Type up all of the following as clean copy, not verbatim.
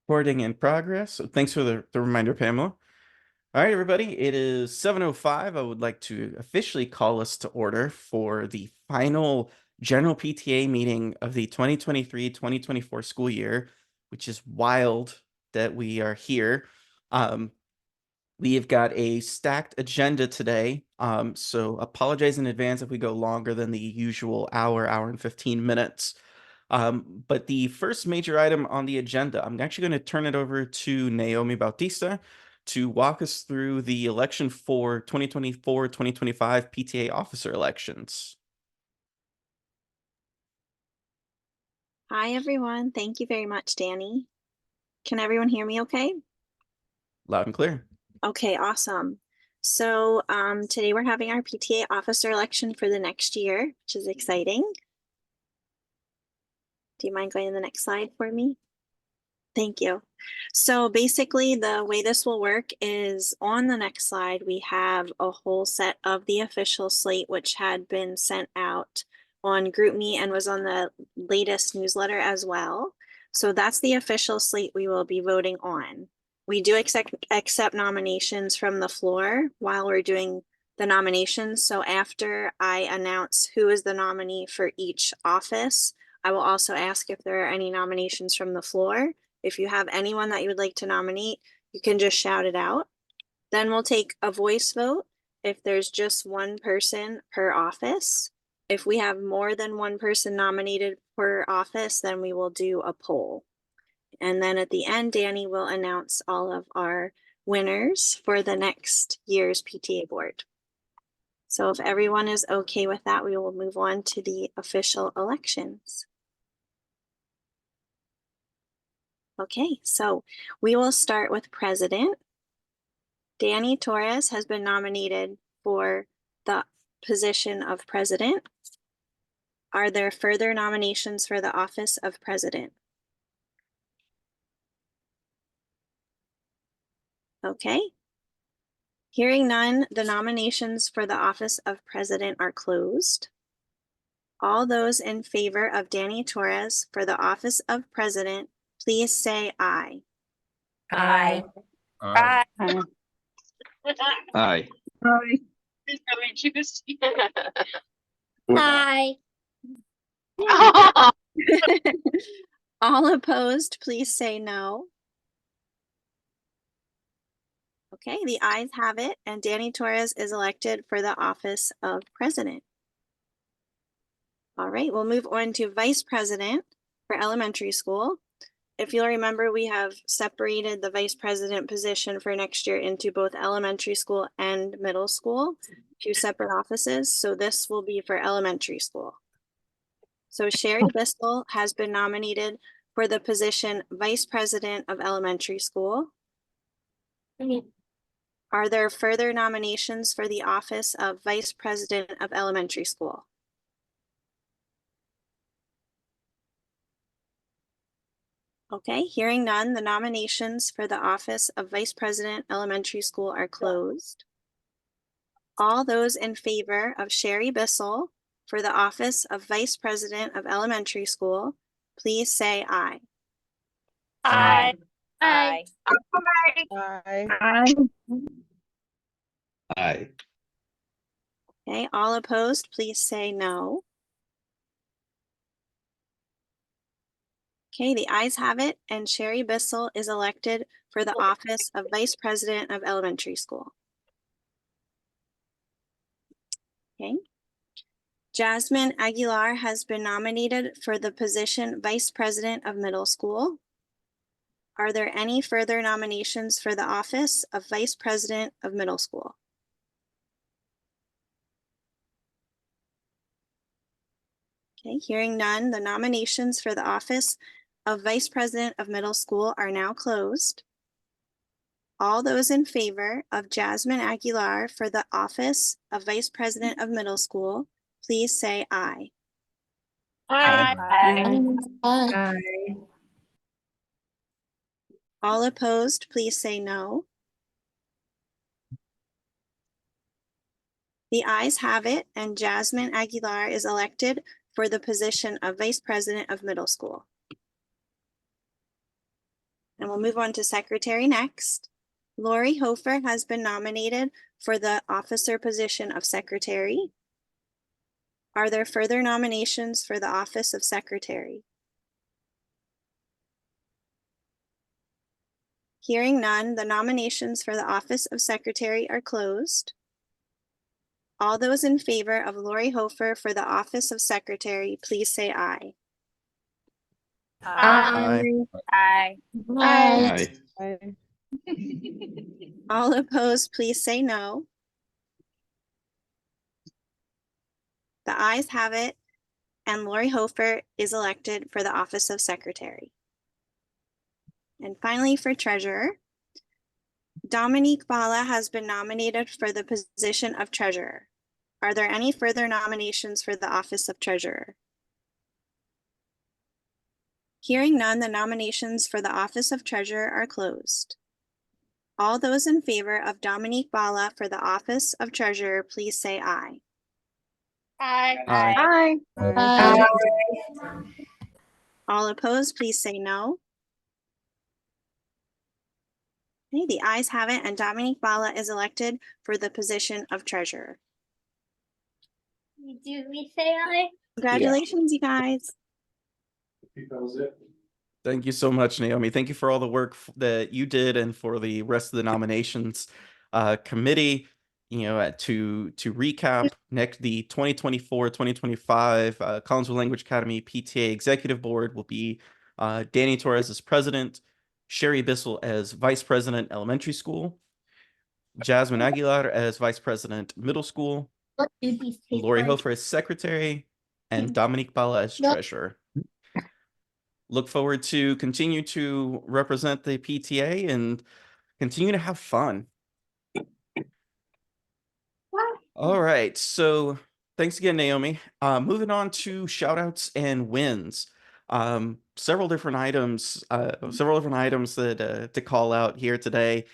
Recording in progress. So thanks for the reminder, Pamela. All right, everybody, it is 7:05. I would like to officially call us to order for the final general PTA meeting of the 2023-2024 school year, which is wild that we are here. We have got a stacked agenda today, so apologize in advance if we go longer than the usual hour and 15 minutes. But the first major item on the agenda, I'm actually going to turn it over to Naomi Bautista to walk us through the election for 2024-2025 PTA Officer Elections. Hi, everyone. Thank you very much, Danny. Can everyone hear me okay? Loud and clear. Okay, awesome. So today we're having our PTA officer election for the next year, which is exciting. Do you mind going to the next slide for me? Thank you. So basically the way this will work is on the next slide, we have a whole set of the official slate, which had been sent out on GroupMe and was on the latest newsletter as well. So that's the official slate we will be voting on. We do accept nominations from the floor while we're doing the nominations. So after I announce who is the nominee for each office, I will also ask if there are any nominations from the floor. If you have anyone that you would like to nominate, you can just shout it out. Then we'll take a voice vote if there's just one person per office. If we have more than one person nominated per office, then we will do a poll. And then at the end, Danny will announce all of our winners for the next year's PTA board. So if everyone is okay with that, we will move on to the official elections. Okay, so we will start with president. Danny Torres has been nominated for the position of president. Are there further nominations for the office of president? Okay. Hearing none, the nominations for the office of president are closed. All those in favor of Danny Torres for the office of president, please say aye. Aye. Aye. Aye. Aye. Aye. All opposed, please say no. Okay, the ayes have it, and Danny Torres is elected for the office of president. All right, we'll move on to vice president for elementary school. If you'll remember, we have separated the vice president position for next year into both elementary school and middle school, two separate offices. So this will be for elementary school. So Sherry Bissell has been nominated for the position vice president of elementary school. Are there further nominations for the office of vice president of elementary school? Okay, hearing none, the nominations for the office of Vice President Elementary School are closed. All those in favor of Sherry Bissell for the office of Vice President of Elementary School, please say aye. Aye. Aye. Aye. Aye. Okay, all opposed, please say no. Okay, the ayes have it, and Sherry Bissell is elected for the office of Vice President of Elementary School. Okay. Jasmine Aguilar has been nominated for the position Vice President of Middle School. Are there any further nominations for the office of Vice President of Middle School? Okay, hearing none, the nominations for the office of Vice President of Middle School are now closed. All those in favor of Jasmine Aguilar for the office of Vice President of Middle School, please say aye. Aye. Aye. All opposed, please say no. The ayes have it, and Jasmine Aguilar is elected for the position of Vice President of Middle School. And we'll move on to secretary next. Lori Hofer has been nominated for the officer position of secretary. Are there further nominations for the office of secretary? Hearing none, the nominations for the office of secretary are closed. All those in favor of Lori Hofer for the office of secretary, please say aye. Aye. Aye. Aye. Aye. All opposed, please say no. The ayes have it, and Lori Hofer is elected for the office of secretary. And finally, for treasurer, Dominique Bala has been nominated for the position of treasurer. Are there any further nominations for the office of treasurer? Hearing none, the nominations for the office of treasurer are closed. All those in favor of Dominique Bala for the office of treasurer, please say aye. Aye. Aye. Aye. All opposed, please say no. Okay, the ayes have it, and Dominique Bala is elected for the position of treasurer. Do we say aye? Congratulations, you guys. That was it. Thank you so much, Naomi. Thank you for all the work that you did and for the rest of the nominations committee. To recap, the 2024-2025 Collinswood Language Academy PTA Executive Board will be Danny Torres as president, Sherry Bissell as vice president elementary school, Jasmine Aguilar as vice president middle school, What did these taste Lori like? Hofer as secretary, and Dominique Bala as treasurer. Look forward to continue to represent the PTA and continue to have fun. All right, so thanks again, Naomi. Moving on to shout outs and wins. Several different items that to call out here today.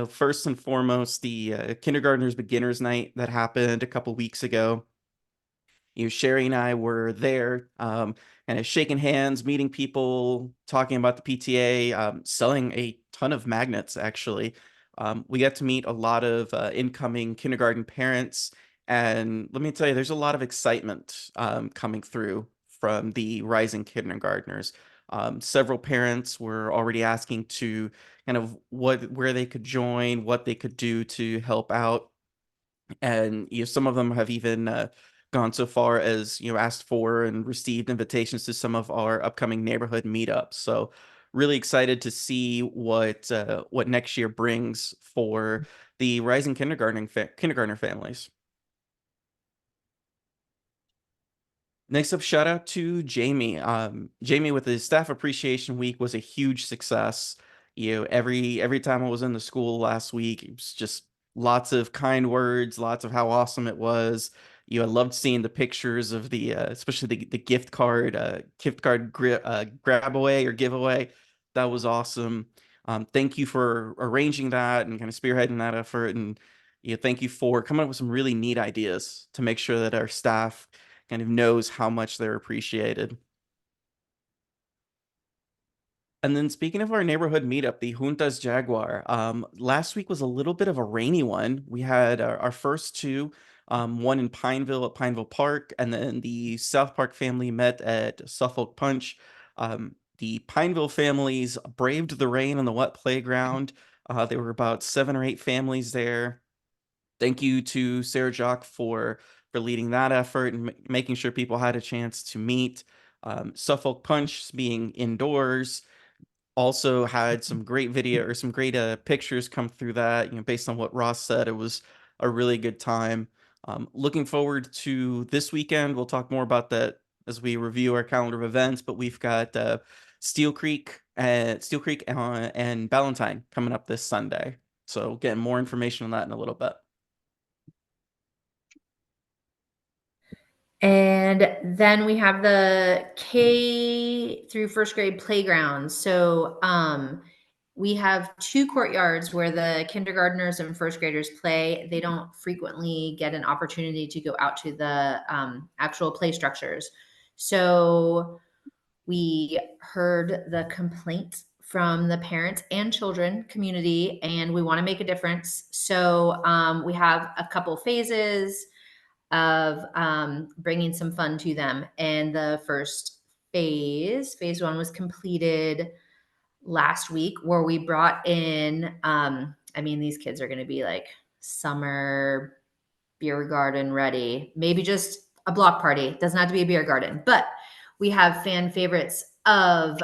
First and foremost, the kindergartners beginners night that happened a couple weeks ago. Sherry and I were there, kind of shaking hands, meeting people, talking about the PTA, selling a ton of magnets, actually. We got to meet a lot of incoming kindergarten parents, and let me tell you, there's a lot of excitement coming through from the rising kindergartners. Several parents were already asking to kind of where they could join, what they could do to help out, and some of them have even gone so far as asked for and received invitations to some of our upcoming neighborhood meetups. So really excited to see what next year brings for the rising kindergartner families. Next up, shout out to Jamie. Jamie with his staff appreciation week was a huge success. Every time I was in the school last week, it was just lots of kind words, lots of how awesome it was. I loved seeing the pictures of the especially the gift card grab away or giveaway. That was awesome. Thank you for arranging that and kind of spearheading that effort, and thank you for coming up with some really neat ideas to make sure that our staff kind of knows how much they're appreciated. And then speaking of our neighborhood meetup, the Juntas Jaguar, last week was a little bit of a rainy one. We had our first two, one in Pineville at Pineville Park, and then the South Park family met at Suffolk Punch. The Pineville families braved the rain on the wet playground. There were about 7 or 8 families there. Thank you to Sarah Jock for leading that effort and making sure people had a chance to meet. Suffolk Punch being indoors also had some great video or some great pictures come through that. Based on what Ross said, it was a really good time. Looking forward to this weekend. We'll talk more about that as we review our calendar of events, but we've got Steel Creek and Ballantyne coming up this Sunday. So getting more information on that in a little bit. And then we have the K through first grade playgrounds. So we have 2 courtyards where the kindergartners and first graders play. They don't frequently get an opportunity to go out to the actual play structures. So we heard the complaint from the parents and children community, and we want to make a difference. So we have a couple phases of bringing some fun to them. And the first phase 1 was completed last week, where we brought in, I mean, these kids are going to be like summer beer garden ready, maybe just a block party. It doesn't have to be a beer garden, but we have fan favorites of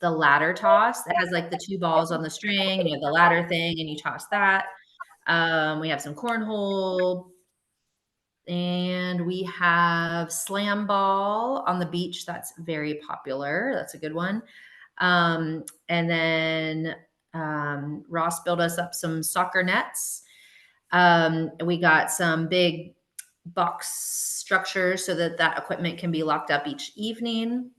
the ladder toss that has like the 2 balls on the string, and you have the ladder thing and you toss that. We have some cornhole, and we have slam ball on the beach. That's very popular. That's a good one. And then Ross built us up some soccer nets. We got some big box structures so that equipment can be locked up each evening.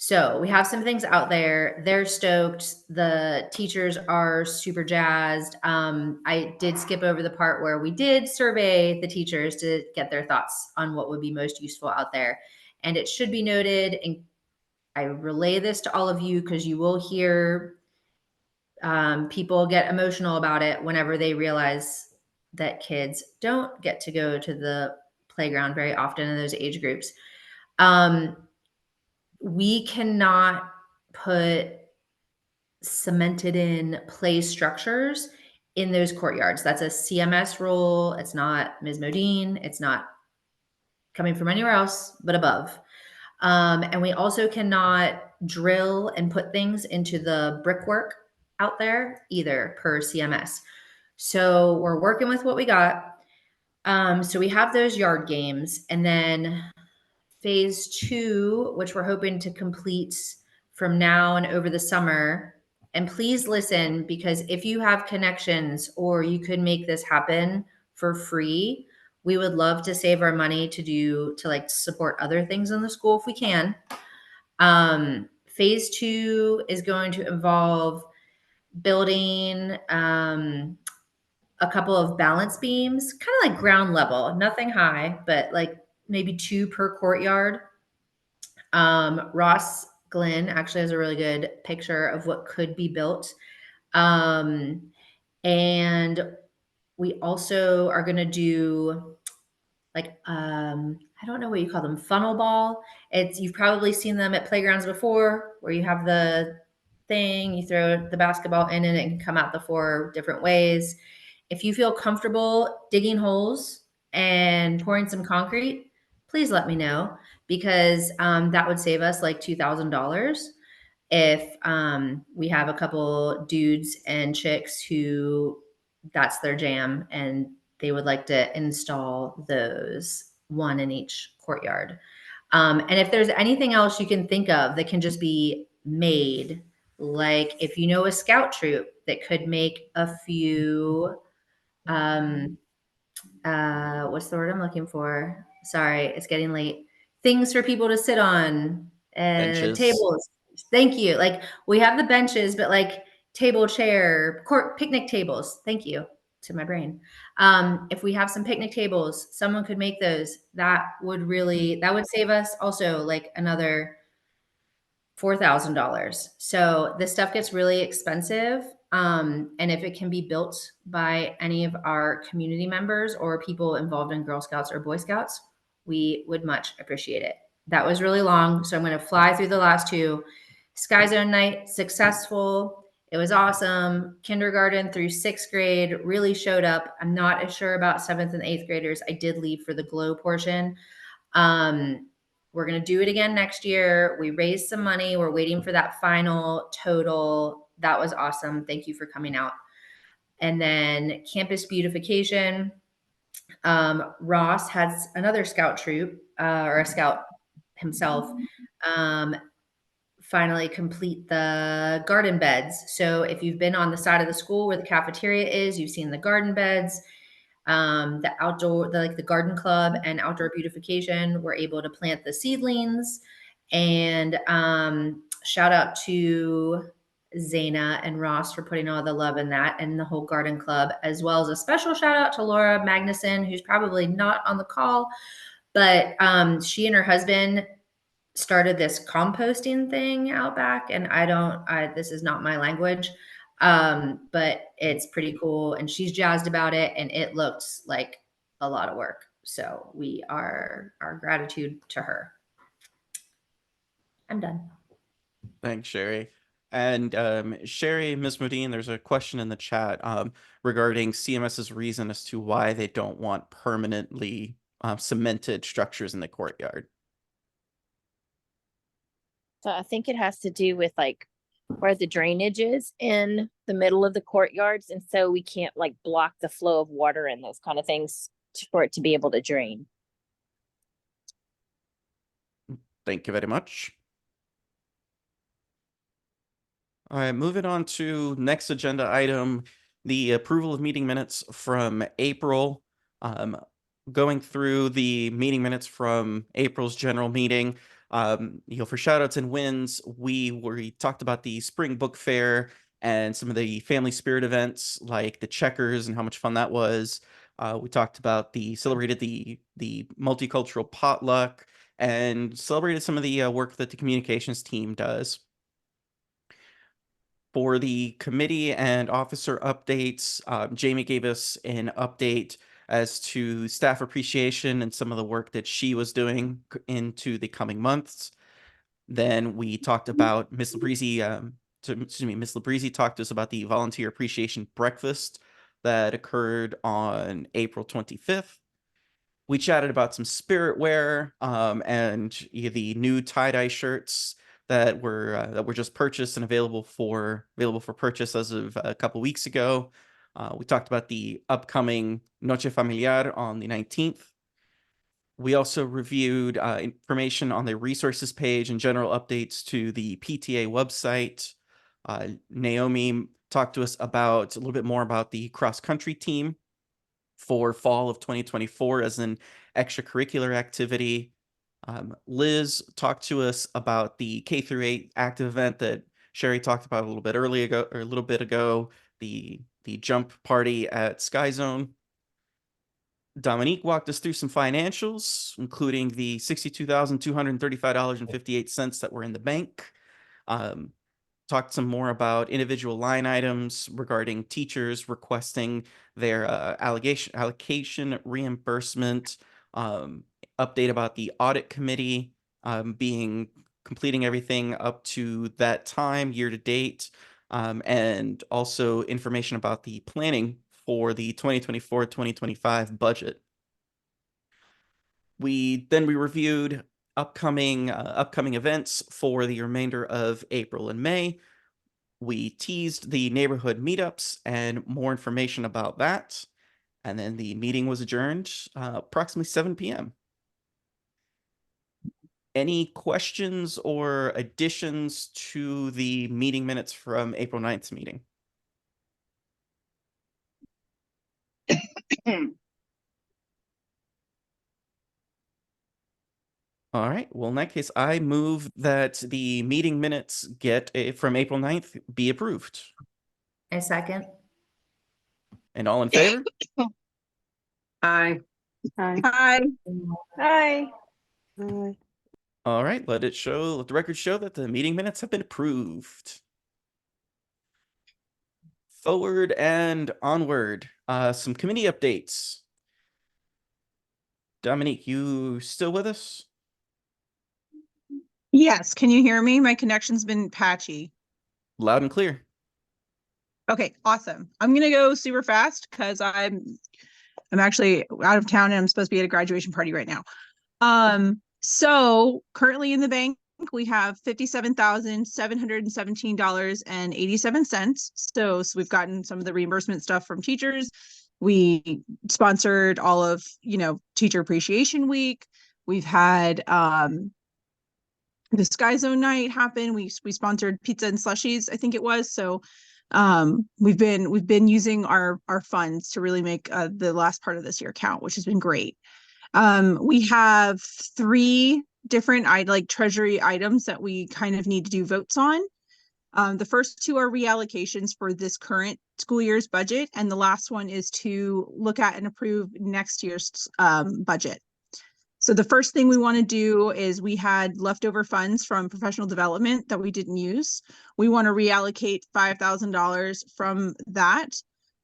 So we have some things out there. They're stoked. The teachers are super jazzed. I did skip over the part where we did survey the teachers to get their thoughts on what would be most useful out there. And it should be noted, and I relay this to all of you because you will hear people get emotional about it whenever they realize that kids don't get to go to the playground very often in those age groups. We cannot put cemented in play structures in those courtyards. That's a CMS rule. It's not Ms. Modine. It's not coming from anywhere else but above. And we also cannot drill and put things into the brickwork out there either, per CMS. So we're working with what we got. So we have those yard games, and then phase 2, which we're hoping to complete from now and over the summer. And please listen, because if you have connections or you could make this happen for free, we would love to save our money to like support other things in the school if we can. Phase 2 is going to involve building a couple of balance beams, kind of like ground level, nothing high, but like maybe 2 per courtyard. Ross Glenn actually has a really good picture of what could be built. And we also are going to do like, I don't know what you call them, funnel ball. You've probably seen them at playgrounds before, where you have the thing, you throw the basketball in and it can come out the 4 different ways. If you feel comfortable digging holes and pouring some concrete, please let me know, because that would save us like $2,000 if we have a couple dudes and chicks who that's their jam and they would like to install those, 1 in each courtyard. And if there's anything else you can think of that can just be made, like if you know a scout troop that could make a few, what's the word I'm looking for? Sorry, it's getting late. Things for people to sit on, Benches. tables. Thank you. Like we have the benches, but like table, chair, picnic tables. Thank you to my brain. If we have some picnic tables, someone could make those. That would save us also like another $4,000. So this stuff gets really expensive. And if it can be built by any of our community members or people involved in Girl Scouts or Boy Scouts, we would much appreciate it. That was really long, so I'm going to fly through the last 2. Sky Zone night, successful. It was awesome. Kindergarten through 6th grade really showed up. I'm not as sure about 7th and 8th graders. I did leave for the glow portion. We're going to do it again next year. We raised some money. We're waiting for that final total. That was awesome. Thank you for coming out. And then campus beautification. Ross has another scout troop, or a scout himself, finally complete the garden beds. So if you've been on the side of the school where the cafeteria is, you've seen the garden beds. The garden club and outdoor beautification were able to plant the seedlings. And shout out to Zaina and Ross for putting all the love in that, and the whole garden club, as well as a special shout out to Laura Magnuson, who's probably not on the call, but she and her husband started this composting thing out back, and this is not my language. But it's pretty cool, and she's jazzed about it, and it looks like a lot of work. So our gratitude to her. I'm done. Thanks, Sherry. And Sherry, Ms. Modine, there's a question in the chat regarding CMS's reason as to why they don't want permanently cemented structures in the courtyard. So I think it has to do with like where the drainage is in the middle of the courtyards. And so we can't like block the flow of water and those kind of things for it to be able to drain. Thank you very much. All right, moving on to next agenda item, the approval of meeting minutes from April. Going through the meeting minutes from April's general meeting, for shout outs and wins, we talked about the spring book fair and some of the family spirit events like the checkers and how much fun that was. We talked about celebrated the multicultural potluck and celebrated some of the work that the communications team does. For the committee and officer updates, Jamie gave us an update as to staff appreciation and some of the work that she was doing into the coming months. Then we talked about Miss Labreezy, Miss Labreezy talked to us about the volunteer appreciation breakfast that occurred on April 25th. We chatted about some spirit wear and the new tie-dye shirts that were just purchased and available for purchase as of a couple weeks ago. We talked about the upcoming Noche Familiar on the 19th. We also reviewed information on the resources page and general updates to the PTA website. Naomi talked to us about a little bit more about the cross-country team for fall of 2024 as an extracurricular activity. Liz talked to us about the K-8 active event that Sherry talked about a little bit ago, the jump party at Sky Zone. Dominique walked us through some financials, including the $62,235.58 that were in the bank. Talked some more about individual line items regarding teachers requesting their allocation reimbursement, update about the audit committee completing everything up to that time year to date, and also information about the planning for the 2024-2025 budget. We reviewed upcoming events for the remainder of April and May. We teased the neighborhood meetups and more information about that. And then the meeting was adjourned approximately 7 p.m. Any questions or additions to the meeting minutes from April 9th meeting? All right. Well, in that case, I move that the meeting minutes from April 9th be approved. A second. And all in favor? Aye. Aye. Hi. All right. Let the record show that the meeting minutes have been approved. Forward and onward. Some committee updates. Dominique, you still with us? Yes, can you hear me? My connection's been patchy. Loud and clear. Okay, awesome. I'm gonna go super fast because I'm actually out of town and I'm supposed to be at a graduation party right now. So currently in the bank we have $57,717.87. So we've gotten some of the reimbursement stuff from teachers. We sponsored all of Teacher Appreciation Week. We've had the Sky Zone night happened. We sponsored pizza and slushies, I think it was. So we've been using our funds to really make the last part of this year count, which has been great. We have 3 different treasury items that we kind of need to do votes on. The first 2 are reallocations for this current school year's budget, and the last one is to look at and approve next year's budget. So the first thing we want to do is we had leftover funds from professional development that we didn't use. We want to reallocate $5,000 from that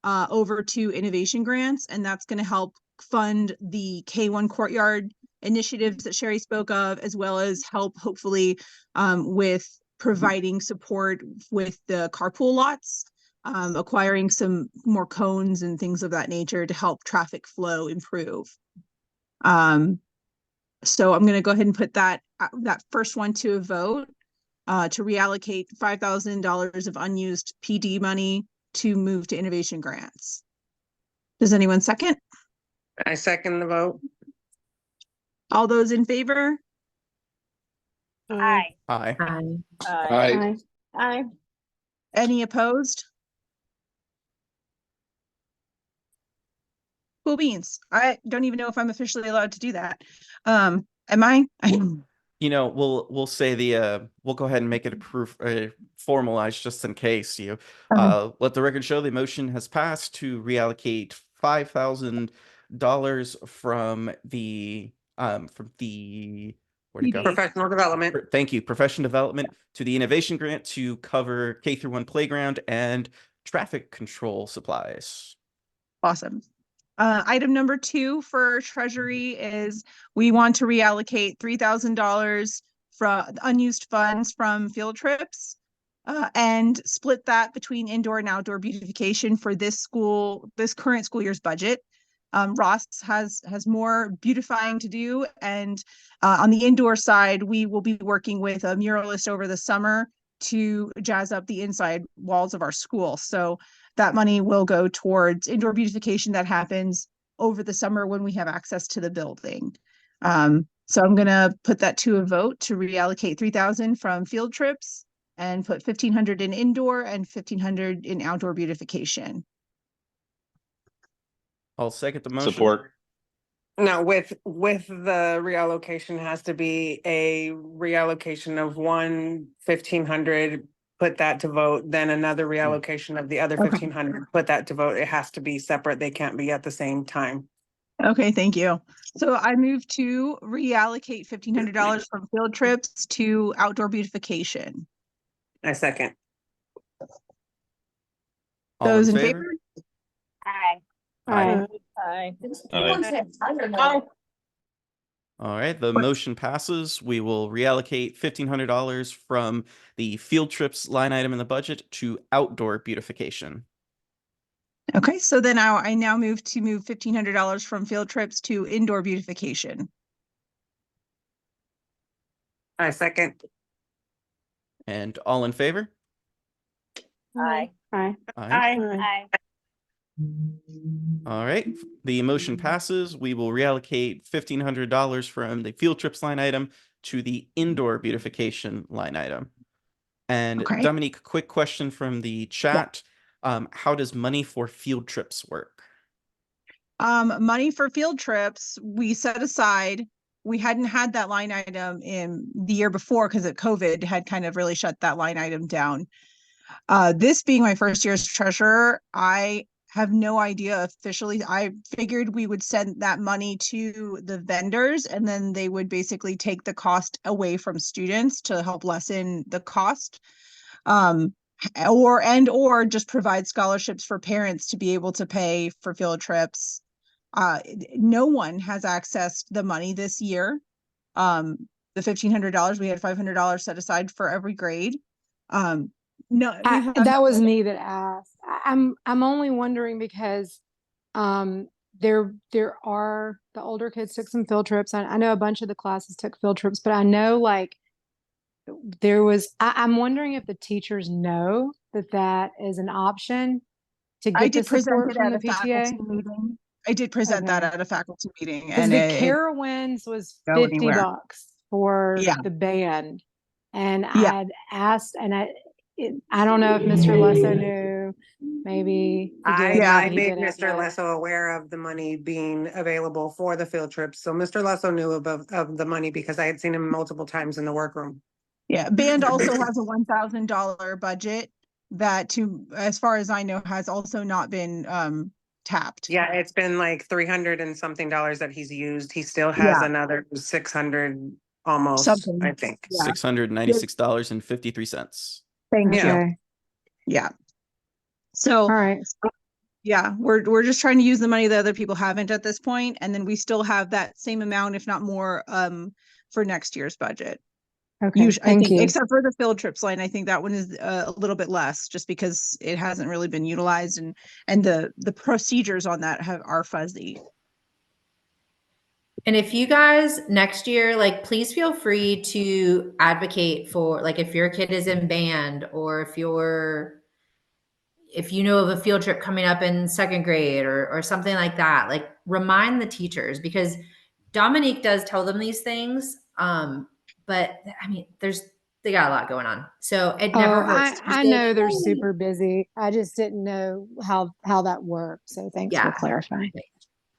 over to innovation grants, and that's going to help fund the K1 courtyard initiatives that Sherry spoke of, as well as help hopefully with providing support with the carpool lots, acquiring some more cones and things of that nature to help traffic flow improve. So I'm going to go ahead and put that first one to a vote to reallocate $5,000 of unused PD money to move to innovation grants. Does anyone second? I second the vote. All those in favor? Aye. Aye. Aye. Aye. Any opposed? Cool beans. I don't even know if I'm officially allowed to do that. Am I? You know, we'll say we'll go ahead and make it formalized just in case. Let the record show the motion has passed to reallocate $5,000 from the where'd it go? Professional development. Thank you, professional development to the innovation grant to cover K-1 playground and traffic control supplies. Awesome. Item number 2 for Treasury is we want to reallocate $3,000 from unused funds from field trips and split that between indoor and outdoor beautification for this current school year's budget. Ross has more beautifying to do, and on the indoor side, we will be working with a muralist over the summer to jazz up the inside walls of our school. So that money will go towards indoor beautification that happens over the summer when we have access to the building. So I'm going to put that to a vote to reallocate $3,000 from field trips and put $1,500 in indoor and $1,500 in outdoor beautification. I'll second the motion. Support. Now, with the reallocation has to be a reallocation of 1,500, put that to vote, then another reallocation of the other Okay. 1,500, put that to vote. It has to be separate. They can't be at the same time. Okay, thank you. So I move to reallocate $1,500 from field trips to outdoor beautification. I second. All Those in in favor? Aye. Aye. Aye. Aye. All right, the motion passes. We will reallocate $1,500 from the field trips line item in the budget to outdoor beautification. Okay, so then I now move $1,500 from field trips to indoor beautification. I second. And all in favor? Aye. Aye. Aye. Aye. All right, the motion passes. We will reallocate $1,500 from the field trips line item to the indoor beautification line item. And Okay. Dominique, quick question from the chat. How does money for field trips work? Money for field trips, we set aside. We hadn't had that line item in the year before because of COVID had kind of really shut that line item down. This being my first year as treasurer, I have no idea officially. I figured we would send that money to the vendors and then they would basically take the cost away from students to help lessen the cost. Or just provide scholarships for parents to be able to pay for field trips. No one has accessed the money this year. The $1,500, we had $500 set aside for every grade. No, that was me that asked. I'm only wondering because there are the older kids took some field trips. I know a bunch of the classes took field trips, but I know like there was I'm wondering if the teachers know that is an option to get the support from the PTA. Meeting. I did present that at a faculty meeting, Because and the Carowinds was $50 for the band, and I'd asked, and I don't know if Mr. Lesso knew. Maybe I made Mr. Lesso aware of the money being available for the field trips. So Mr. Lesso knew of the money because I had seen him multiple times in the workroom. Yeah, band also has a $1,000 budget that, as far as I know, has also not been tapped. Yeah, it's been like 300 and something dollars that he's used. He still has Yeah. another 600 almost, Something. I think. Yeah. $696.53. Thank you. Yeah. Okay, Yeah. So all right. yeah, we're just trying to use the money that other people haven't at this point, and then we still have that same amount, if not more, for next year's budget. Okay, Usually, I thank think, you. except for the field trips line, I think that one is a little bit less, just because it hasn't really been utilized, and the procedures on that are fuzzy. And if you guys next year, like, please feel free to advocate for, like, if your kid is in band, or if you know of a field trip coming up in second grade, or something like that, like, remind the teachers, because Dominique does tell them these things. But I mean, they got a lot going on. So it never Oh, hurts. to I say, know they're "Hey." super busy. I just didn't know how that worked. So thanks for Yeah, clarifying.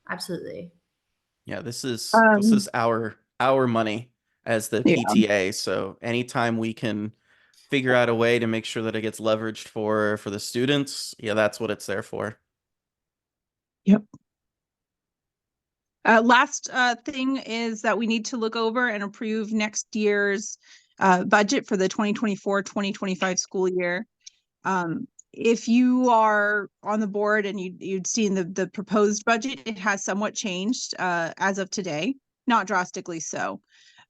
absolutely. Yeah, this is Um, our money as the Yeah. PTA. So anytime we can figure out a way to make sure that it gets leveraged for the students, yeah, that's what it's there for. Yep. Last thing is that we need to look over and approve next year's budget for the 2024-2025 school year. If you are on the board and you'd seen the proposed budget, it has somewhat changed as of today, not drastically so.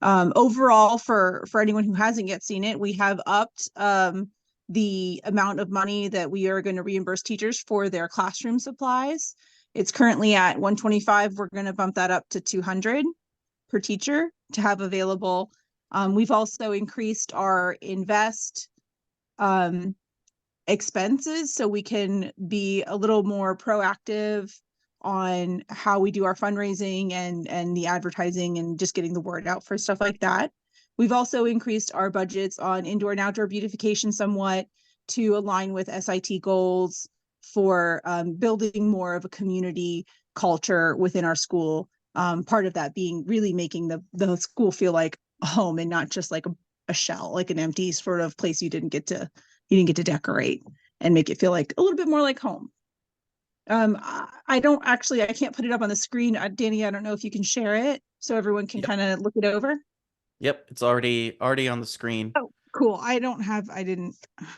Overall, for anyone who hasn't yet seen it, we have upped the amount of money that we are going to reimburse teachers for their classroom supplies. It's currently at 125. We're going to bump that up to 200 per teacher to have available. We've also increased our invest expenses so we can be a little more proactive on how we do our fundraising and the advertising and just getting the word out for stuff like that. We've also increased our budgets on indoor and outdoor beautification somewhat to align with SIT goals for building more of a community culture within our school. Part of that being really making the school feel like a home and not just like a shell, like an empty sort of place you didn't get to decorate and make it feel like a little bit more like home. I can't put it up on the screen. Danny, I don't know if you can share it so everyone can kind of look it over. Yep, it's already on the screen. Oh, cool. I didn't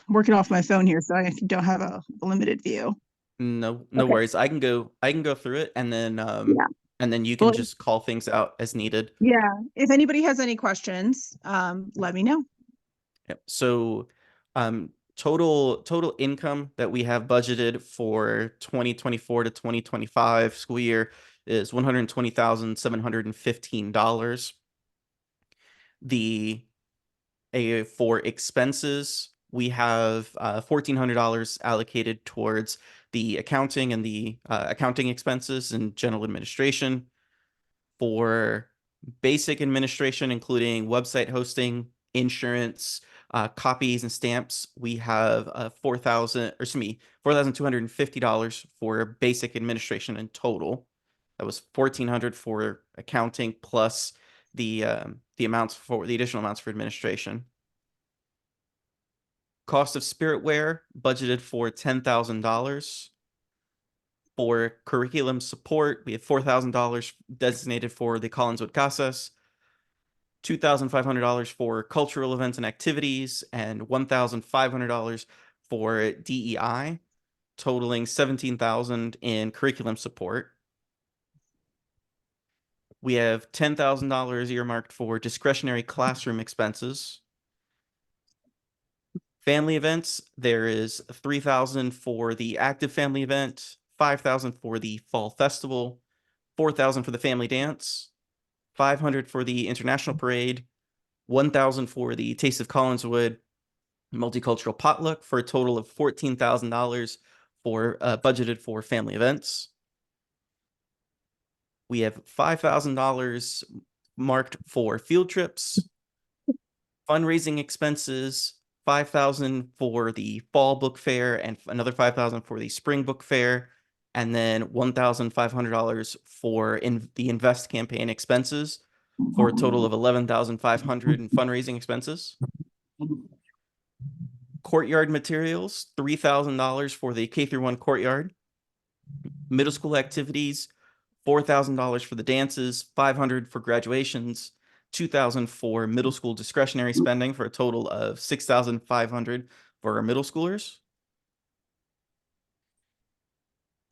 work it off my phone here, so I don't have a limited view. No Okay. worries. I can go through it, and then you can Well, just call things out as needed. Yeah. If anybody has any questions, let me know. Yep. So total income that we have budgeted for 2024 to 2025 school year is $120,715. For expenses, we have $1,400 allocated towards the accounting and the accounting expenses and general administration. For basic administration, including website hosting, insurance, copies and stamps, we have $4,250 for basic administration in total. That was $1,400 for accounting plus the additional amounts for administration. Cost of spiritware budgeted for $10,000. For curriculum support, we have $4,000 designated for the Collinswood Casas, $2,500 for cultural events and activities, and $1,500 for DEI, totaling $17,000 in curriculum support. We have $10,000 earmarked for discretionary classroom expenses. Family events, there is $3,000 for the active family event, $5,000 for the fall festival, $4,000 for the family dance, $500 for the international parade, $1,000 for the Taste of Collinswood multicultural potluck, for a total of $14,000 for budgeted for family events. We have $5,000 marked for field trips, fundraising expenses, $5,000 for the fall book fair, and another $5,000 for the spring book fair, and then $1,500 for the invest campaign expenses, for a total of $11,500 in fundraising expenses. Courtyard materials, $3,000 for the K-1 courtyard, Middle school activities, $4,000 for the dances, $500 for graduations, $2,000 for middle school discretionary spending, for a total of $6,500 for our middle schoolers.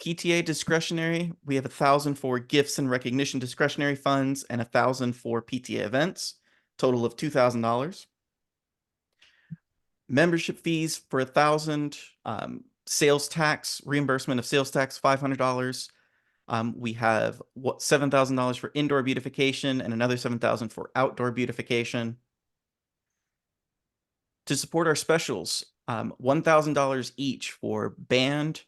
PTA discretionary, we have $1,000 for gifts and recognition discretionary funds and $1,000 for PTA events, total of $2,000. Membership fees for $1,000, sales tax reimbursement of sales tax $500. We have $7,000 for indoor beautification and another $7,000 for outdoor beautification. To support our specials, $1,000 each for band,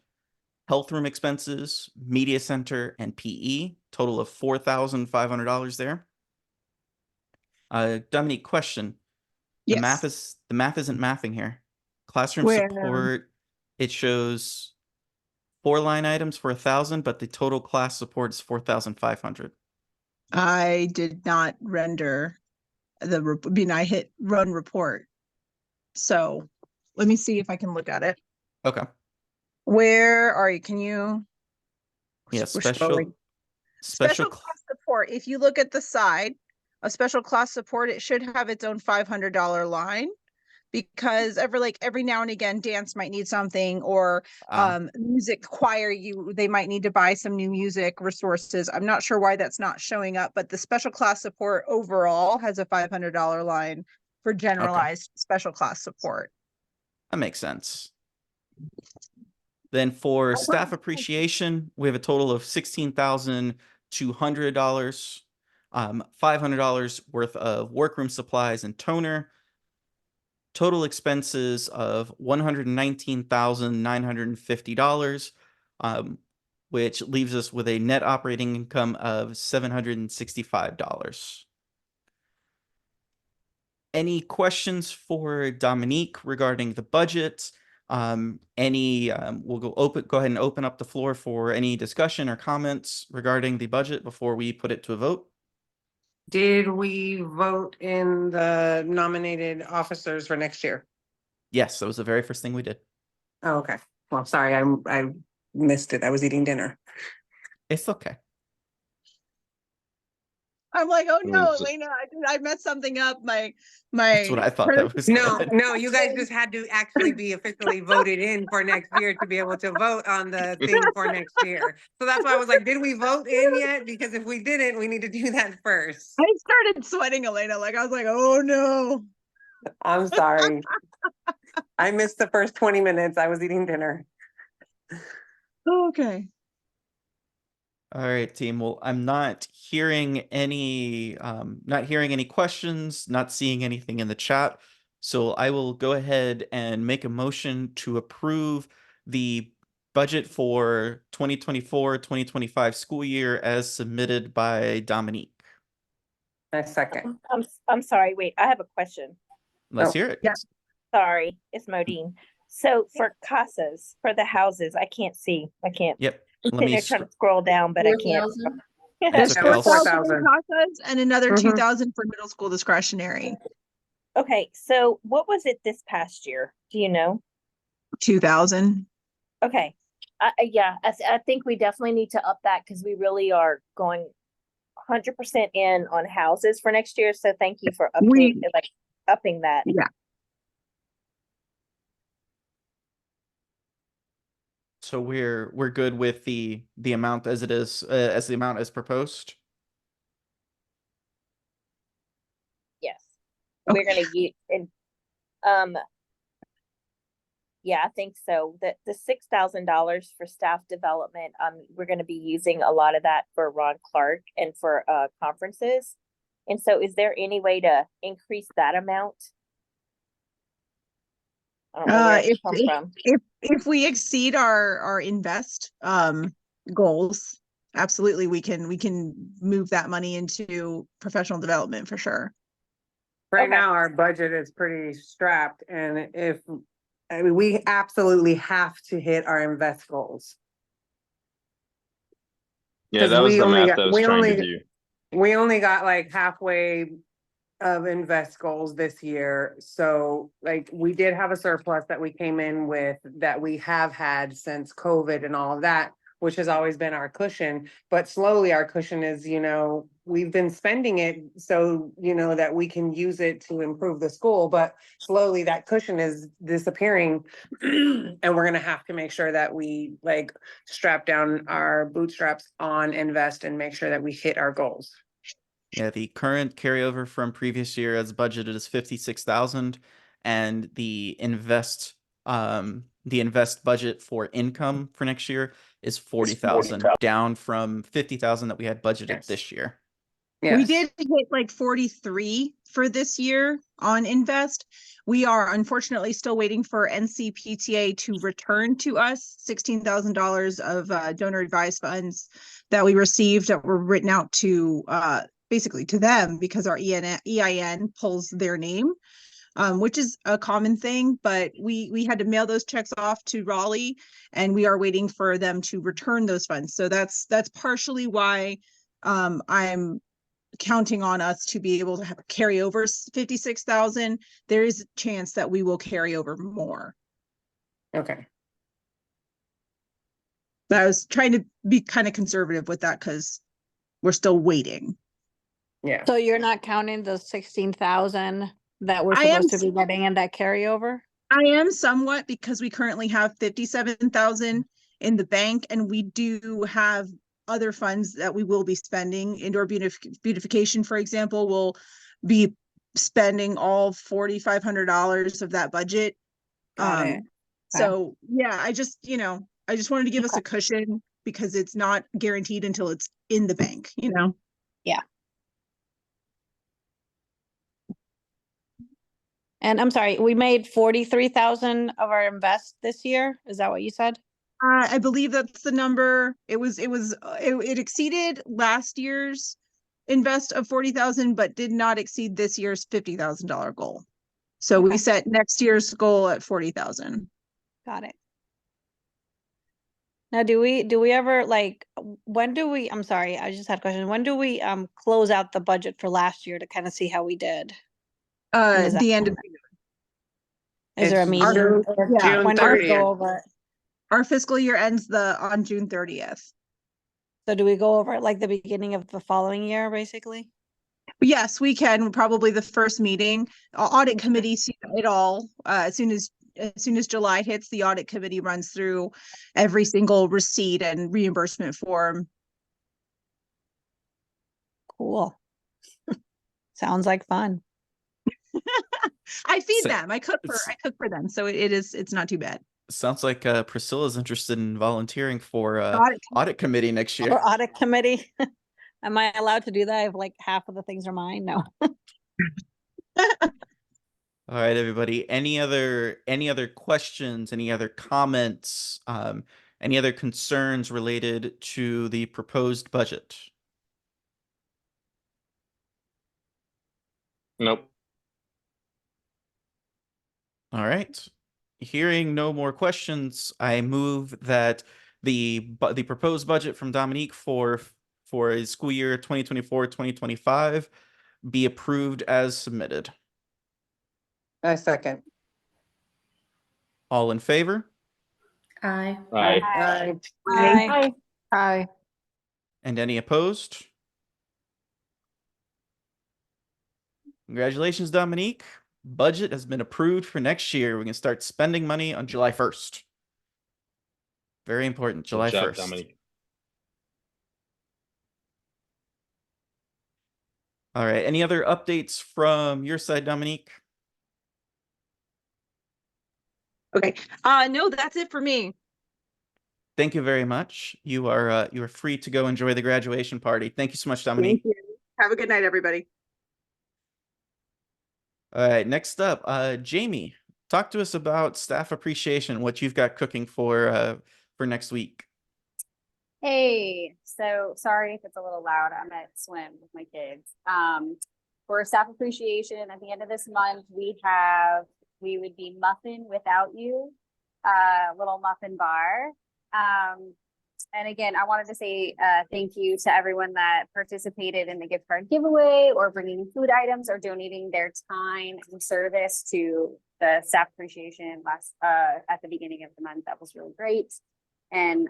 health room expenses, media center, and PE, total of $4,500 there. Dominique, question. The math isn't mathing here. Classroom Where? support, it shows 4 line items for 1,000, but the total class support is 4,500. I did not render I hit run report. So let me see if I can look at it. Okay. Where are you? Can you? Yeah, We're scrolling. Special cl- class support. If you look at the side of special class support, it should have its own $500 line, because every now and again, dance might need something, or music choir, they might need to buy some new music resources. I'm not sure why that's not showing up, but the special class support overall has a $500 line for generalized special class support. That makes sense. Then for staff appreciation, we have a total of $16,200, $500 worth of workroom supplies and toner, total expenses of $119,950, which leaves us with a net operating income of $765. Any questions for Dominique regarding the budget? We'll go ahead and open up the floor for any discussion or comments regarding the budget before we put it to a vote. Did we vote in the nominated officers for next year? Yes, that was the very first thing we did. Oh, okay. Well, sorry, I missed it. I was eating dinner. It's okay. I'm like, oh no, Mm, so- Elena, I messed something up. That's what I thought that was. No, you guys just had to actually be officially voted in for next year to be able to vote on the thing for next year. So that's why I was like, did we vote in yet? Because if we didn't, we need to do that first. I started sweating, Elena. I was like, oh no. I'm sorry. I missed the first 20 minutes. I was eating dinner. Okay. All right, team. Well, I'm not hearing any questions, not seeing anything in the chat. So I will go ahead and make a motion to approve the budget for 2024-2025 school year as submitted by Dominique. A second. I'm sorry, wait, I have a question. Let's hear it. yeah. Sorry, it's Modine. So for casas, for the houses, I can't see. Yep. I'm sitting there trying to scroll down, but I can't. 4,000? There's okay. 4,000 CASAs and another Mhm. 2,000 for middle school discretionary. Okay, so what was it this past year? Do you know? 2,000. Okay, I think we definitely need to up that, because we really are going 100% in on houses for next year. So thank you for upping that. Yeah. So we're good with the amount as it is, as the amount as proposed. Yes, we're gonna use yeah, I think so. The $6,000 for staff development, we're gonna be using a lot of that for Ron Clark and for conferences. And so is there any way to increase that amount? I don't know where it comes from. If we exceed our invest goals, absolutely we can move that money into professional development for sure. Right Okay. now, our budget is pretty strapped, and we absolutely have to hit our invest goals. Yeah, 'Cause that was we the only math got- I was we trying to only- do. We only got like halfway of invest goals this year. So we did have a surplus that we came in with that we have had since COVID and all of that. which has always been our cushion. But slowly our cushion is, we've been spending it so, that we can use it to improve the school, but slowly that cushion is disappearing. And we're gonna have to make sure that we like strap down our bootstraps on, invest, and make sure that we hit our goals. Yeah, the current carryover from previous year as budgeted is 56,000, and the invest budget for income for next year is 40,000, down from 50,000 that we had budgeted Yes. this year. Yes. We did hit like 43 for this year on invest. We are unfortunately still waiting for NCPTA to return to us $16,000 of donor advised funds that we received that were written out to basically to them because our EIN pulls their name, which is a common thing, but we had to mail those checks off to Raleigh, and we are waiting for them to return those funds. So that's partially why I'm counting on us to be able to carry over 56,000. There is a chance that we will carry over more. Okay. But I was trying to be kind of conservative with that because we're still waiting. Yeah. So you're not counting the 16,000 that we're I am supposed to be getting in that carryover? I am somewhat, because we currently have 57,000 in the bank, and we do have other funds that we will be spending. Indoor beautification, for example, will be spending all $4,500 of that budget. Got it. So yeah, I just wanted to give us a cushion because it's not guaranteed until it's in the bank, Yeah. And I'm sorry, we made 43,000 of our invest this year. Is that what you said? I believe that's the number. It exceeded last year's invest of 40,000, but did not exceed this year's $50,000 goal. So we set next year's goal at 40,000. Got it. Now, do we ever I'm sorry, I just had a question. When do we close out the budget for last year to kind of see how we did? And is The end of there a It's meeting? June- June When do we 30th. go over it? our fiscal year ends on June 30th. So do we go over it like the beginning of the following year, basically? Yes, we can. Probably the first meeting. Audit committee sees it all. As soon as July hits, the audit committee runs through every single receipt and reimbursement form. Cool. Sounds like fun. I feed So- them. I cook for them, so it's not too bad. Sounds like Priscilla's interested in volunteering for Audit audit committee next year. Or audit committee. Am I allowed to do that if like half of the things are mine? No. All right, everybody. Any other questions? Any other comments? Any other concerns related to the proposed budget? Nope. All right. Hearing no more questions, I move that the proposed budget from Dominique for a school year 2024-2025 be approved as submitted. I second. All in favor? Aye. Aye. Aye. Aye. And any opposed? Congratulations, Dominique. Budget has been approved for next year. We can start spending money on July 1st. Very important, July Good job, 1st. Dominique. All right. Any other updates from your side, Dominique? Okay. No, that's it for me. Thank you very much. You are free to go enjoy the graduation party. Thank you so much, Dominique. Thank you. Have a good night, everybody. All right, next up, Jamie, talk to us about staff appreciation, what you've got cooking for next week. Hey, so sorry if it's a little loud. I'm at swim with my kids. For staff appreciation, at the end of this month, we would be Muffin Without You, little muffin bar. And again, I wanted to say thank you to everyone that participated in the gift card giveaway or bringing food items or donating their time and service to the staff appreciation at the beginning of the month. That was really great. And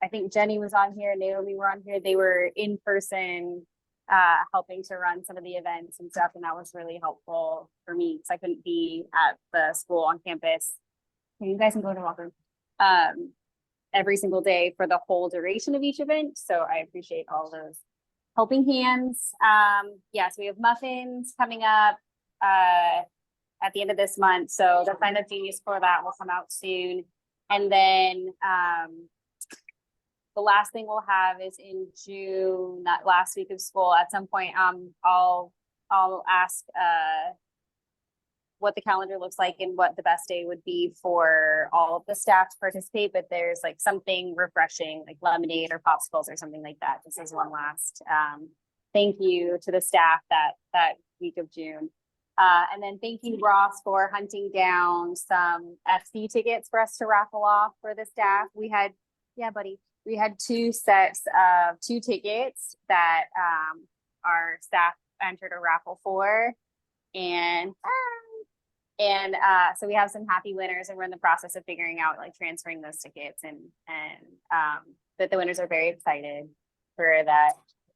I think Jenny was on here, Naomi were on here. They were in person helping to run some of the events and stuff, and that was really helpful for me because I couldn't be at the school on campus. You guys can go to the walk room every single day for the whole duration of each event. So I appreciate all those helping hands. So we have muffins coming up at the end of this month. So the sign up genius for that will come out soon. And then the last thing we'll have is in June, that last week of school. At some point, I'll ask what the calendar looks like and what the best day would be for all of the staff to participate. But there's like something refreshing, like lemonade or popsicles or something like that. This is one last thank you to the staff that week of June. And then thank you, Ross, for hunting down some FC tickets for us to raffle off for the staff. We had 2 sets of 2 tickets that our staff entered a raffle for. And so we have some happy winners, and we're in the process of figuring out like transferring those tickets and that the winners are very excited for that.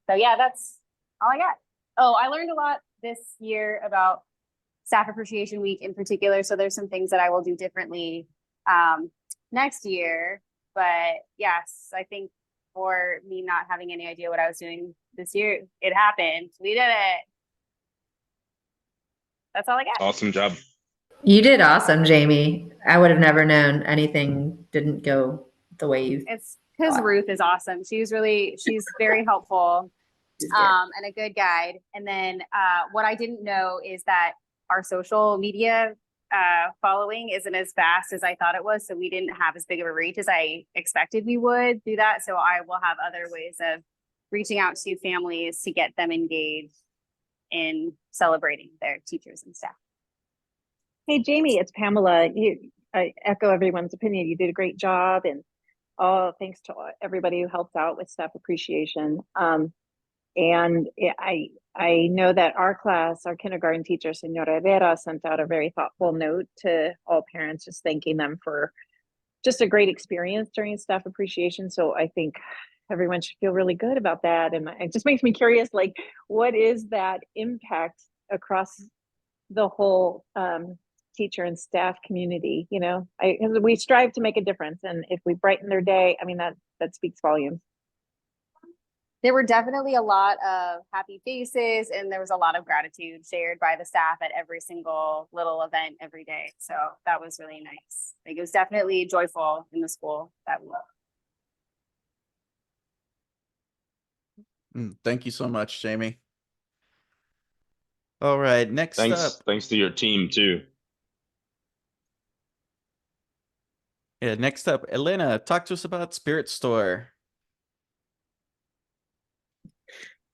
So yeah, that's all I got. Oh, I learned a lot this year about Staff Appreciation Week in particular. So there's some things that I will do differently next year. But yes, I think for me not having any idea what I was doing this year, it happened. We did it. That's all I got. Awesome job. You did awesome, Jamie. I would have never known anything didn't go the way you. It's because Ruth is awesome. She's very helpful and a good guide. And then what I didn't know is that our social media following isn't as fast as I thought it was. So we didn't have as big of a reach as I expected we would do that. So I will have other ways of reaching out to families to get them engaged in celebrating their teachers and staff. Hey, Jamie, it's Pamela. I echo everyone's opinion. You did a great job, and thanks to everybody who helped out with staff appreciation. And I know that our class, our kindergarten teacher, Senora Herrera, sent out a very thoughtful note to all parents, just thanking them for just a great experience during staff appreciation. So I think everyone should feel really good about that. And it just makes me curious, like, what is that impact across the whole teacher and staff community? You know, we strive to make a difference. And if we brighten their day, I mean, that speaks volumes. There were definitely a lot of happy faces, and there was a lot of gratitude shared by the staff at every single little event every day. So that was really nice. Like, it was definitely joyful in the school that week. Thank you so much, Jamie. All right, next up. Thanks to your team too. Yeah, next up, Elena, talk to us about Spirit Store.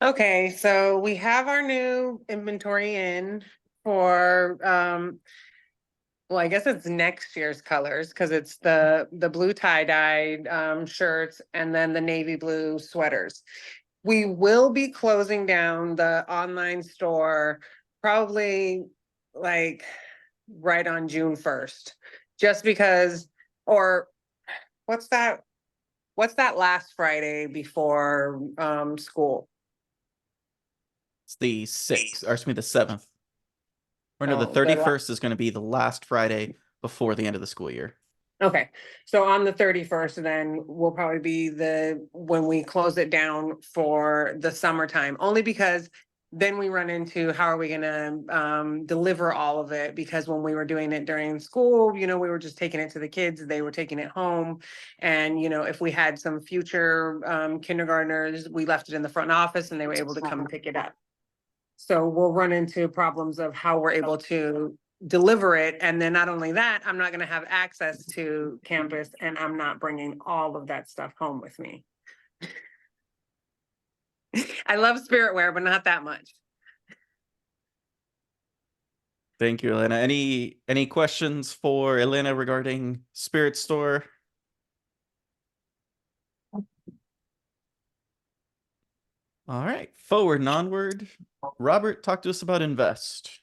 Okay, so we have our new inventory in for well, I guess it's next year's colors because it's the blue tie-dyed shirts and then the navy blue sweaters. We will be closing down the online store probably like right on June 1st, just because, or what's that last Friday before school? It's the 6th, or excuse me, the 7th. Or no, the Oh, 31st is going to be the last Friday before the end of the school year. Okay, so on the 31st, then will probably be when we close it down for the summertime, only because then we run into how are we gonna deliver all of it? Because when we were doing it during school, we were just taking it to the kids, they were taking it home. And, if we had some future kindergartners, we left it in the front office and they were able to come pick it up. So we'll run into problems of how we're able to deliver it. And then not only that, I'm not going to have access to campus, and I'm not bringing all of that stuff home with me. I love spirit wear, but not that much. Thank you, Elena. Any questions for Elena regarding Spirit Store? All right, forward and onward. Robert, talk to us about Invest.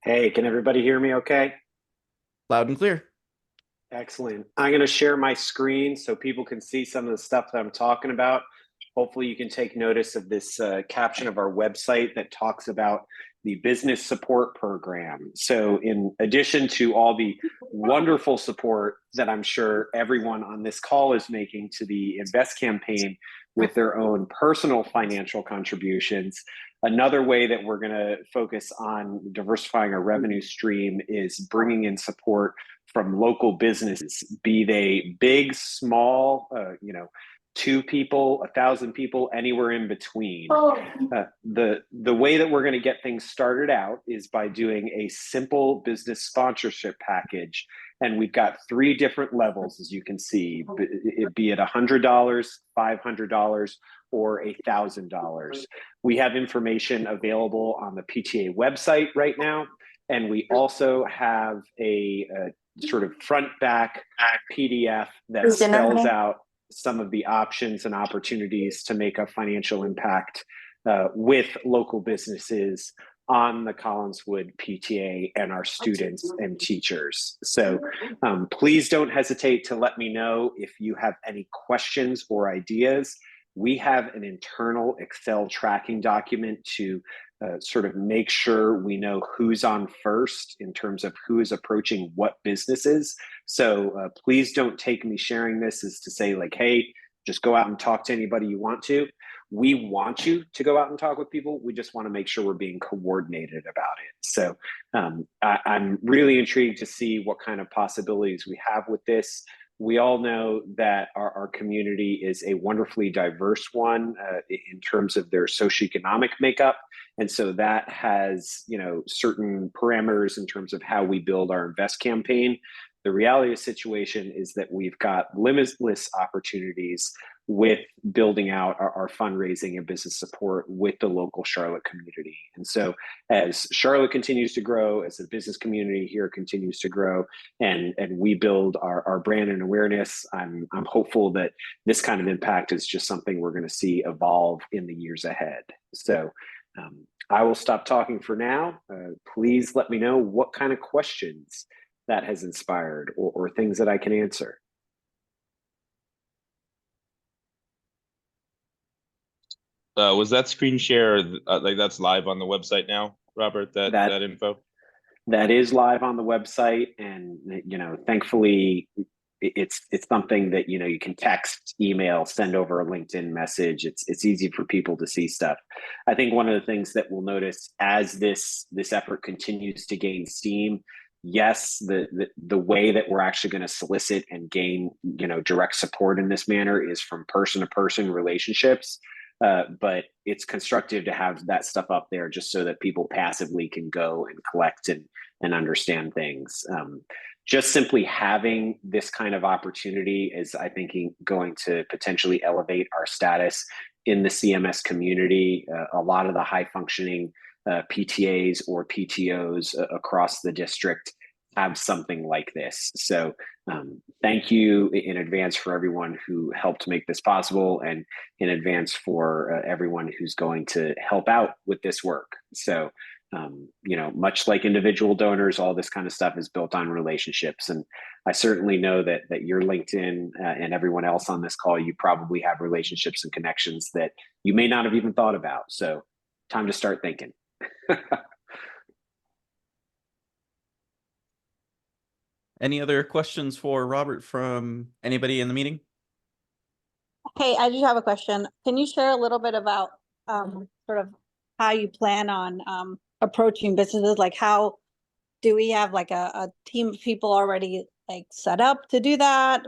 Hey, can everybody hear me okay? Loud and clear. Excellent. I'm going to share my screen so people can see some of the stuff that I'm talking about. Hopefully you can take notice of this caption of our website that talks about the business support program. So in addition to all the wonderful support that I'm sure everyone on this call is making to the Invest campaign with their own personal financial contributions, another way that we're going to focus on diversifying our revenue stream is bringing in support from local businesses, be they big, small, 2 people, 1,000 people, anywhere in between. The way that we're going to get things started out is by doing a simple business sponsorship package. And we've got 3 different levels, as you can see, be it $100, $500, or $1,000. We have information available on the PTA website right now. And we also have a sort of front back PDF that spells out some of the options and opportunities to make a financial impact with local businesses on the Collinswood PTA and our students and teachers. So please don't hesitate to let me know if you have any questions or ideas. We have an internal Excel tracking document to sort of make sure we know who's on first in terms of who is approaching what businesses. So please don't take me sharing this as to say like, hey, just go out and talk to anybody you want to. We want you to go out and talk with people. We just want to make sure we're being coordinated about it. So I'm really intrigued to see what kind of possibilities we have with this. We all know that our community is a wonderfully diverse one in terms of their socioeconomic makeup. And so that has, certain parameters in terms of how we build our Invest campaign. The reality of the situation is that we've got limitless opportunities with building out our fundraising and business support with the local Charlotte community. And so as Charlotte continues to grow, as the business community here continues to grow, and we build our brand and awareness, I'm hopeful that this kind of impact is just something we're going to see evolve in the years ahead. So I will stop talking for now. Please let me know what kind of questions that has inspired or things that I can answer. Was that screen share like that's live on the website now, Robert? That info? That is live on the website, and thankfully it's something that you can text, email, send over a LinkedIn message. It's easy for people to see stuff. I think one of the things that we'll notice as this effort continues to gain steam, yes, the way that we're actually going to solicit and gain direct support in this manner is from person-to-person relationships. But it's constructive to have that stuff up there just so that people passively can go and collect and understand things. Just simply having this kind of opportunity is, I think, going to potentially elevate our status in the CMS community. A lot of the high functioning PTAs or PTOs across the district have something like this. So thank you in advance for everyone who helped make this possible, and in advance for everyone who's going to help out with this work. So, much like individual donors, all this kind of stuff is built on relationships. And I certainly know that your LinkedIn and everyone else on this call, you probably have relationships and connections that you may not have even thought about. So time to start thinking. Any other questions for Robert from anybody in the meeting? Hey, I do have a question. Can you share a little bit about sort of how you plan on approaching businesses? Like, how do we have like a team of people already like set up to do that?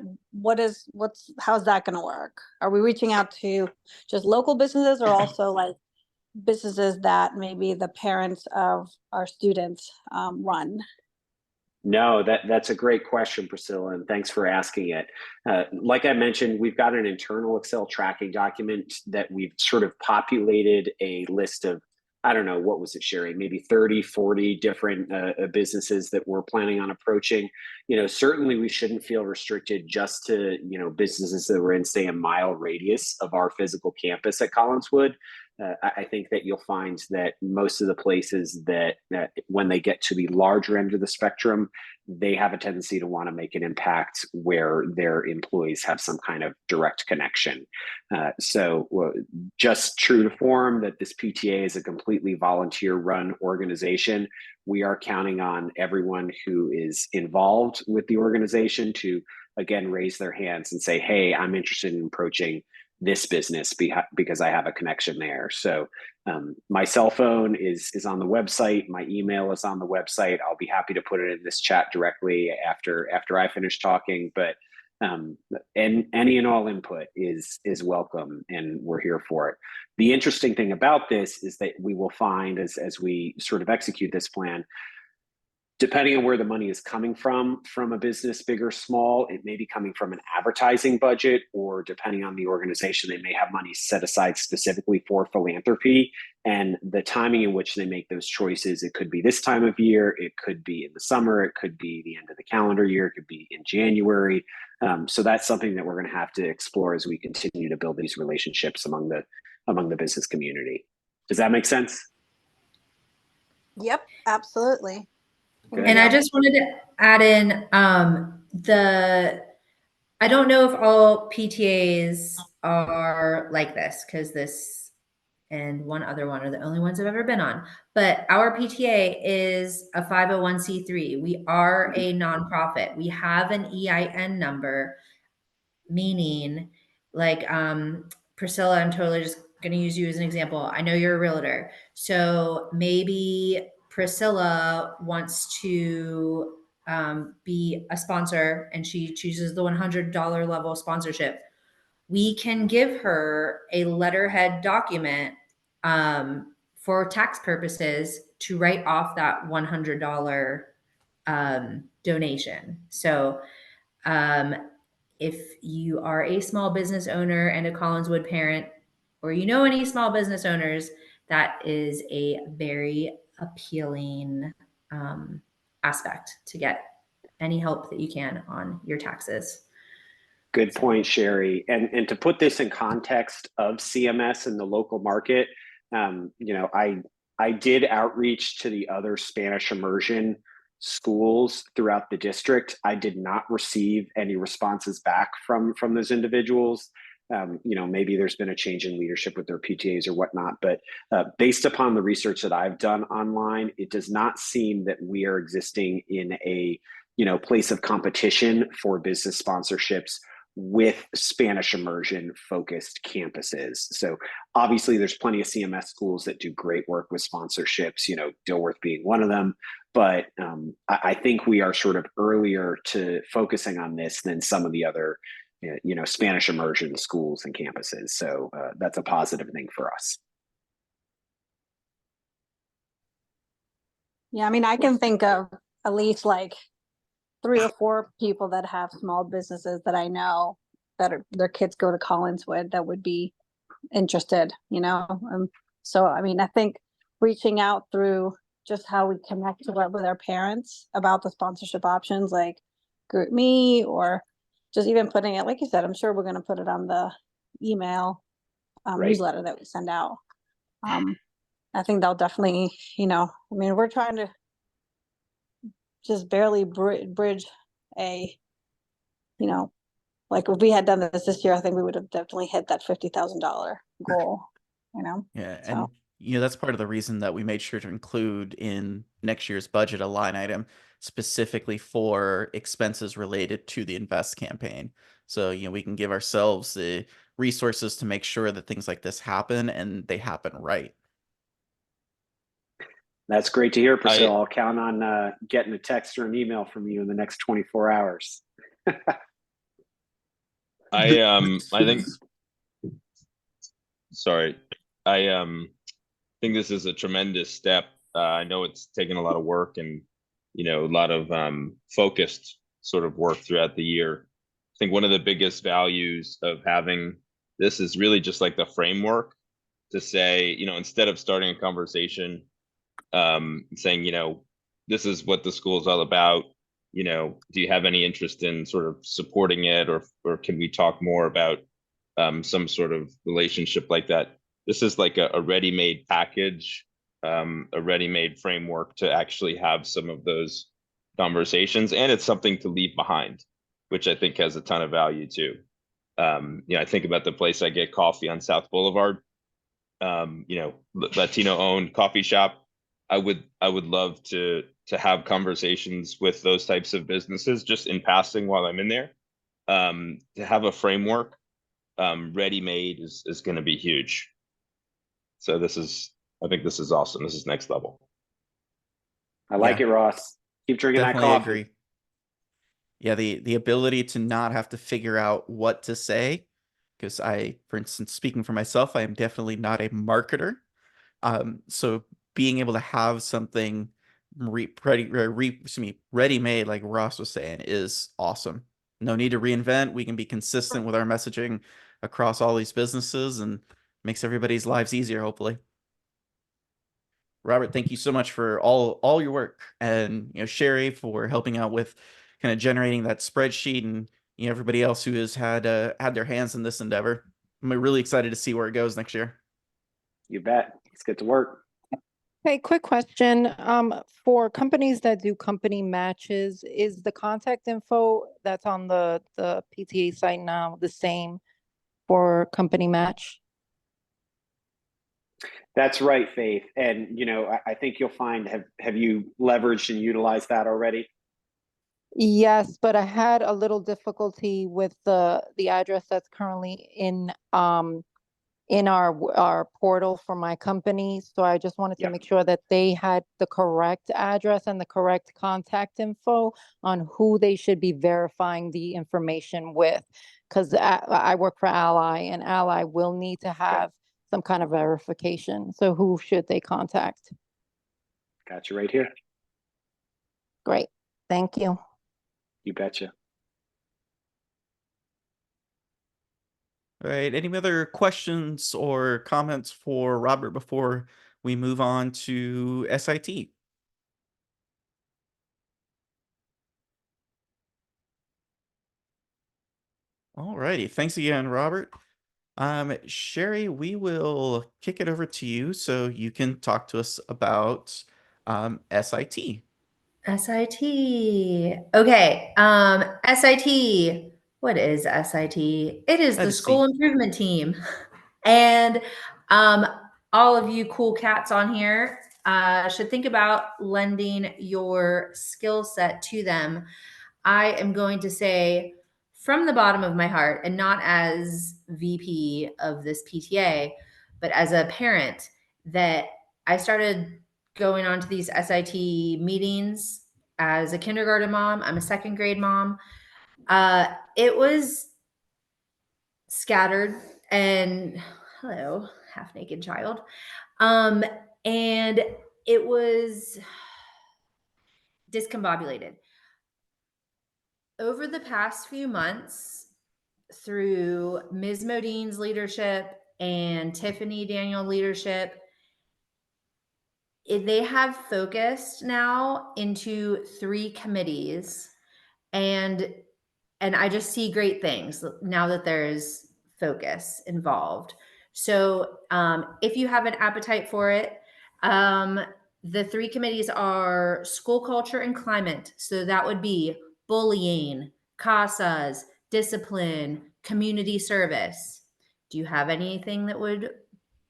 How's that going to work? Are we reaching out to just local businesses or also like businesses that maybe the parents of our students run? No, that's a great question, Priscilla, and thanks for asking it. Like I mentioned, we've got an internal Excel tracking document that we've sort of populated a list of, I don't know, what was it, Sherry? Maybe 30, 40 different businesses that we're planning on approaching. Certainly we shouldn't feel restricted just to, businesses that were in, say, a mile radius of our physical campus at Collinswood. I think that you'll find that most of the places that when they get to the larger end of the spectrum, they have a tendency to want to make an impact where their employees have some kind of direct connection. So just true to form that this PTA is a completely volunteer-run organization. We are counting on everyone who is involved with the organization to, again, raise their hands and say, hey, I'm interested in approaching this business because I have a connection there. So my cell phone is on the website. My email is on the website. I'll be happy to put it in this chat directly after I finish talking. But and any and all input is welcome, and we're here for it. The interesting thing about this is that we will find as we sort of execute this plan, depending on where the money is coming from a business, big or small, it may be coming from an advertising budget, or depending on the organization, they may have money set aside specifically for philanthropy. And the timing in which they make those choices, it could be this time of year, it could be in the summer, it could be the end of the calendar year, it could be in January. So that's something that we're going to have to explore as we continue to build these relationships among the business community. Does that make sense? Yep, absolutely. Good. And I just wanted to add in I don't know if all PTAs are like this, because this and one other one are the only ones I've ever been on. But our PTA is a 501c3. We are a nonprofit. We have an EIN number, meaning like Priscilla, I'm totally just going to use you as an example. I know you're a realtor. So maybe Priscilla wants to be a sponsor and she chooses the $100 level sponsorship. We can give her a letterhead document for tax purposes to write off that $100 donation. So if you are a small business owner and a Collinswood parent, or you know any small business owners, that is a very appealing aspect to get any help that you can on your taxes. Good point, Sherry. And to put this in context of CMS in the local market, I did outreach to the other Spanish immersion schools throughout the district. I did not receive any responses back from those individuals. Maybe there's been a change in leadership with their PTAs or whatnot, but based upon the research that I've done online, it does not seem that we are existing in a place of competition for business sponsorships with Spanish immersion focused campuses. So obviously there's plenty of CMS schools that do great work with sponsorships, Dilworth being one of them. But I think we are sort of earlier to focusing on this than some of the other, Spanish immersion schools and campuses. So that's a positive thing for us. Yeah, I mean, I can think of at least like 3 or 4 people that have small businesses that I know that their kids go to Collinswood that would be interested, so I mean, I think reaching out through just how we connect with our parents about the sponsorship options, like Group Me, or just even putting it, like you said, I'm sure we're going to put it on the email newsletter that we send out. I think they'll definitely, I mean, we're trying to just barely bridge a, like if we had done this year, I think we would have definitely hit that $50,000 goal, Yeah, So. and that's part of the reason that we made sure to include in next year's budget a line item specifically for expenses related to the Invest campaign. So, we can give ourselves the resources to make sure that things like this happen and they happen right. That's great to hear, Priscilla. I'll count on getting a text or an email from you in the next 24 hours. I think, sorry, I think this is a tremendous step. I know it's taken a lot of work and, a lot of focused sort of work throughout the year. I think one of the biggest values of having this is really just like the framework to say, instead of starting a conversation saying, this is what the school is all about, do you have any interest in sort of supporting it, or can we talk more about some sort of relationship like that? this is like a ready-made package, a ready-made framework to actually have some of those conversations, and it's something to leave behind, which I think has a ton of value too. I think about the place I get coffee on South Boulevard, Latino owned coffee shop. I would love to have conversations with those types of businesses just in passing while I'm in there. To have a framework ready made is going to be huge. So I think this is awesome. This is next level. I like it, Ross. Keep drinking that Definitely coffee. agree. Yeah, the ability to not have to figure out what to say, because for instance, speaking for myself, I am definitely not a marketer. So being able to have something ready made, like Ross was saying, is awesome. No need to reinvent. We can be consistent with our messaging across all these businesses and makes everybody's lives easier, hopefully. Robert, thank you so much for all your work, and Sherry for helping out with kind of generating that spreadsheet, and everybody else who has had their hands in this endeavor. I'm really excited to see where it goes next year. You bet. Let's get to work. Hey, quick question. For companies that do company matches, is the contact info that's on the PTA site now the same for company match? That's right, Faith. And I think you'll find have you leveraged and utilized that already? Yes, but I had a little difficulty with the address that's currently in our portal for my company. So I just wanted to make sure that they had the correct address and the correct contact info on who they should be verifying the information with. Because I work for Ally, and Ally will need to have some kind of verification. So who should they contact? Got you right here. Great. Thank you. You betcha. All right. Any other questions or comments for Robert before we move on to SIT? All righty. Thanks again, Robert. Sherry, we will kick it over to you so you can talk to us about SIT. SIT. Okay. SIT. What is SIT? It is the school improvement team. And all of you cool cats on here should think about lending your skill set to them. I am going to say from the bottom of my heart, and not as VP of this PTA, but as a parent, that I started going on to these SIT meetings as a kindergarten mom. I'm a second grade mom. It was scattered and hello, half naked child. And it was discombobulated. Over the past few months, through Ms. Modine's leadership and Tiffany Daniel leadership, they have focused now into 3 committees, and I just see great things now that there's focus involved. So if you have an appetite for it, the 3 committees are school culture and climate. So that would be bullying, CASAs, discipline, community service. Do you have anything that would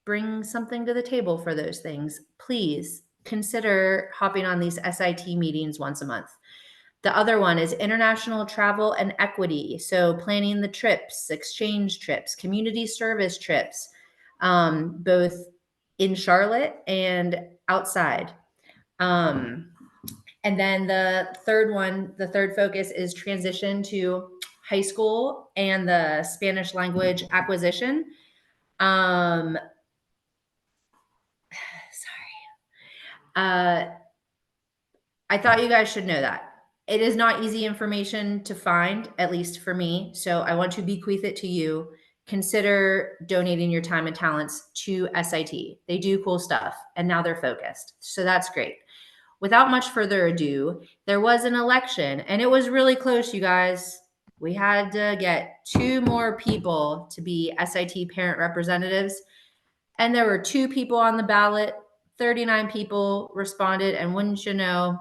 bring something to the table for those things? Please consider hopping on these SIT meetings once a month. The other one is international travel and equity. So planning the trips, exchange trips, community service trips, both in Charlotte and outside. And then the third focus is transition to high school and the Spanish language acquisition. Sorry. I thought you guys should know that. It is not easy information to find, at least for me. So I want to bequeath it to you. Consider donating your time and talents to SIT. They do cool stuff, and now they're focused. So that's great. Without much further ado, there was an election, and it was really close, you guys. We had to get 2 more people to be SIT parent representatives. And there were 2 people on the ballot, 39 people responded. And wouldn't you know,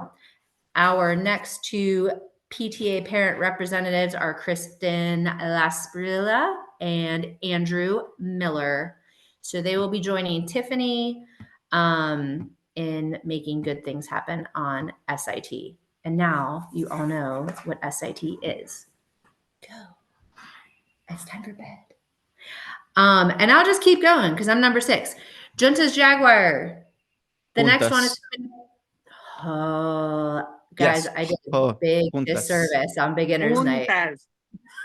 our next 2 PTA parent representatives are Kristen Lasprilla and Andrew Miller. So they will be joining Tiffany in making good things happen on SIT. And now you all know what SIT is. Go. It's time for bed. And I'll just keep going because I'm number 6. Juntas Jaguar. The next one is. Oh, guys, Yes. I did a big Juntas. disservice on beginner's night.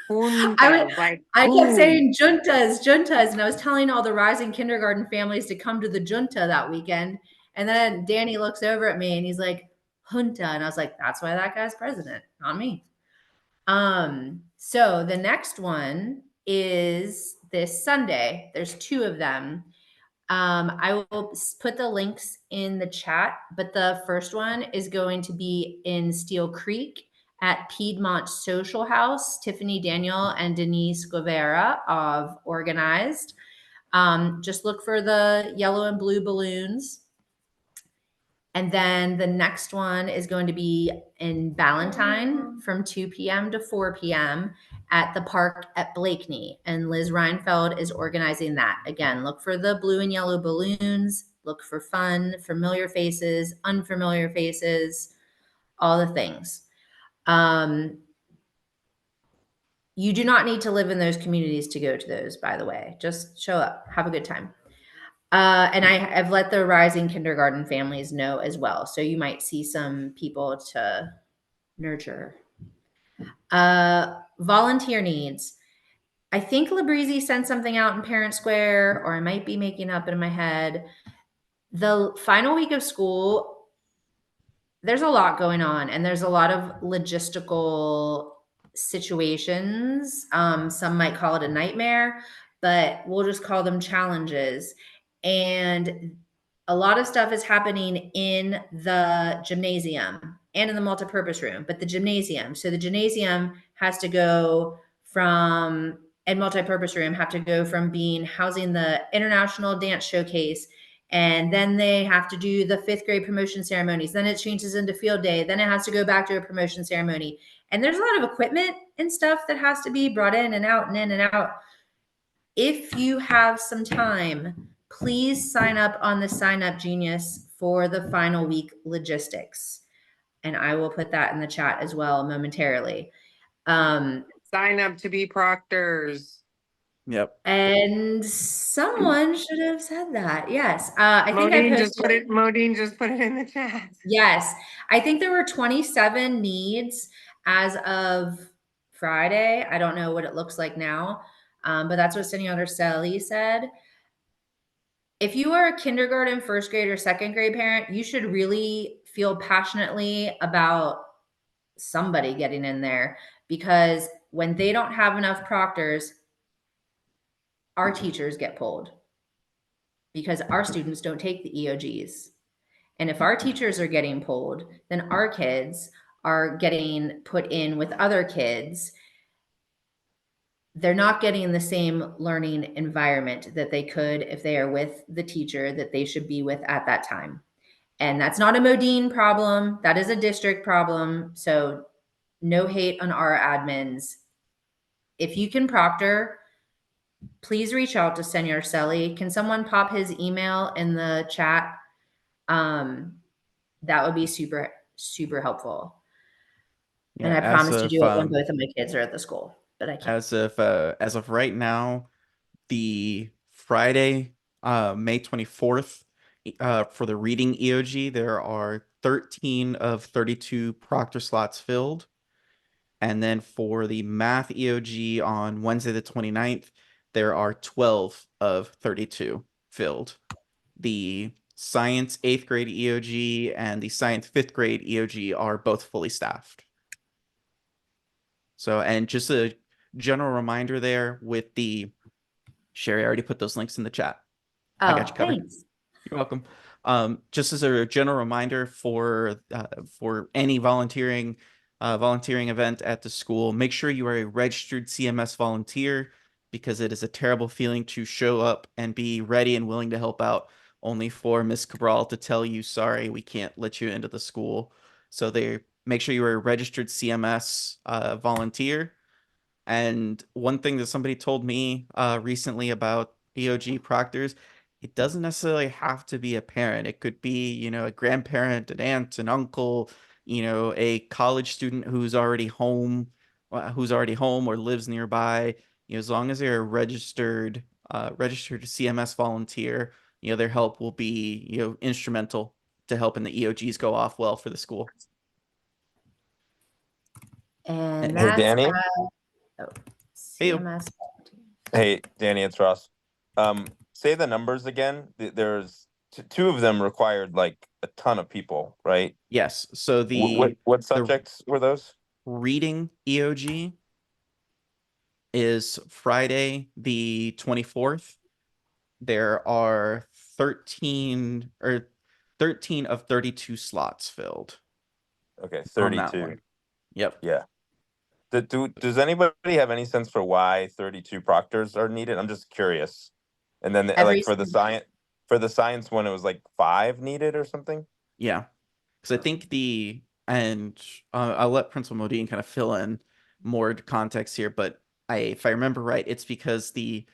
Juntas, I kept saying juntas, and I was telling all the rising kindergarten families to come to the junta that weekend. And then Danny looks over at me and he's like, junta. And I was like, that's why that guy's president, not me. So the next one is this Sunday. There's 2 of them. I will put the links in the chat, but the first one is going to be in Steel Creek at Piedmont Social House. Tiffany Daniel and Denise Guevara have organized. Just look for the yellow and blue balloons. And then the next one is going to be in Ballantyne from 2 p.m. to 4 p.m. at the park at Blakeney. And Liz Reinfeld is organizing that. Again, look for the blue and yellow balloons. Look for fun, familiar faces, unfamiliar faces, all the things. You do not need to live in those communities to go to those, by the way. Just show up. Have a good time. And I've let the rising kindergarten families know as well. So you might see some people to nurture. Volunteer needs. I think Labreezy sent something out in Parent Square, or I might be making up in my head. The final week of school, there's a lot going on, and there's a lot of logistical situations. Some might call it a nightmare, but we'll just call them challenges. And a lot of stuff is happening in the gymnasium and in the multipurpose room, but the gymnasium. So the gymnasium has to go from, and multipurpose room have to go from being housing the International Dance Showcase, and then they have to do the 5th grade promotion ceremonies. Then it changes into field day. Then it has to go back to a promotion ceremony. And there's a lot of equipment and stuff that has to be brought in and out and in and out. If you have some time, please sign up on the Sign Up Genius for the final week logistics. And I will put that in the chat as well momentarily. Sign up to be proctors. Yep. And someone should have said that. Yes. I think Modine just put it. Modine just put it in the chat. Yes. I think there were 27 needs as of Friday. I don't know what it looks like now. But that's what Senator Selly said. If you are a kindergarten, 1st grade, or 2nd grade parent, you should really feel passionately about somebody getting in there, because when they don't have enough proctors, our teachers get pulled because our students don't take the EOGs. And if our teachers are getting pulled, then our kids are getting put in with other kids. They're not getting the same learning environment that they could if they are with the teacher that they should be with at that time. And that's not a Modine problem. That is a district problem. So no hate on our admins. If you can proctor, please reach out to Senor Selly. Can someone pop his email in the chat? That would be super, super helpful. Yeah, and I promise to do it when both of my kids are at the school, but I can't. As of right now, the Friday, May 24th, for the reading EOG, there are 13 of 32 proctor slots filled. And then for the math EOG on Wednesday the 29th, there are 12 of 32 filled. The science 8th grade EOG and the science 5th grade EOG are both fully staffed. So, and just a general reminder there with the, Sherry, I already put those links in the chat. I got you covered. Thanks. You're welcome. Just as a general reminder for any volunteering event at the school, make sure you are a registered CMS volunteer. because it is a terrible feeling to show up and be ready and willing to help out, only for Miss Cabral to tell you, sorry, we can't let you into the school. So they make sure you're a registered CMS volunteer. And one thing that somebody told me recently about EOG proctors, it doesn't necessarily have to be a parent. It could be, you know, a grandparent, an aunt, an uncle, you know, a college student who's already home or lives nearby. You know, as long as they're a registered CMS volunteer, you know, their help will be, you know, instrumental to helping the EOGs go off well for the school. And Hey, that's Danny. CMS. Hey, Danny, it's Ross. Say the numbers again. There's two of them required like a ton of people, right? Yes. So the what subjects were those? reading EOG is Friday the 24th. There are 13 of 32 slots filled. Okay, On that 32. one. Yep. Yeah. Does anybody have any sense for why 32 proctors are needed? I'm just curious. And then like for the science one, it was like 5 needed or something. Yeah. Because I think I'll let Principal Modine kind of fill in more context here, but if I remember right, it's because the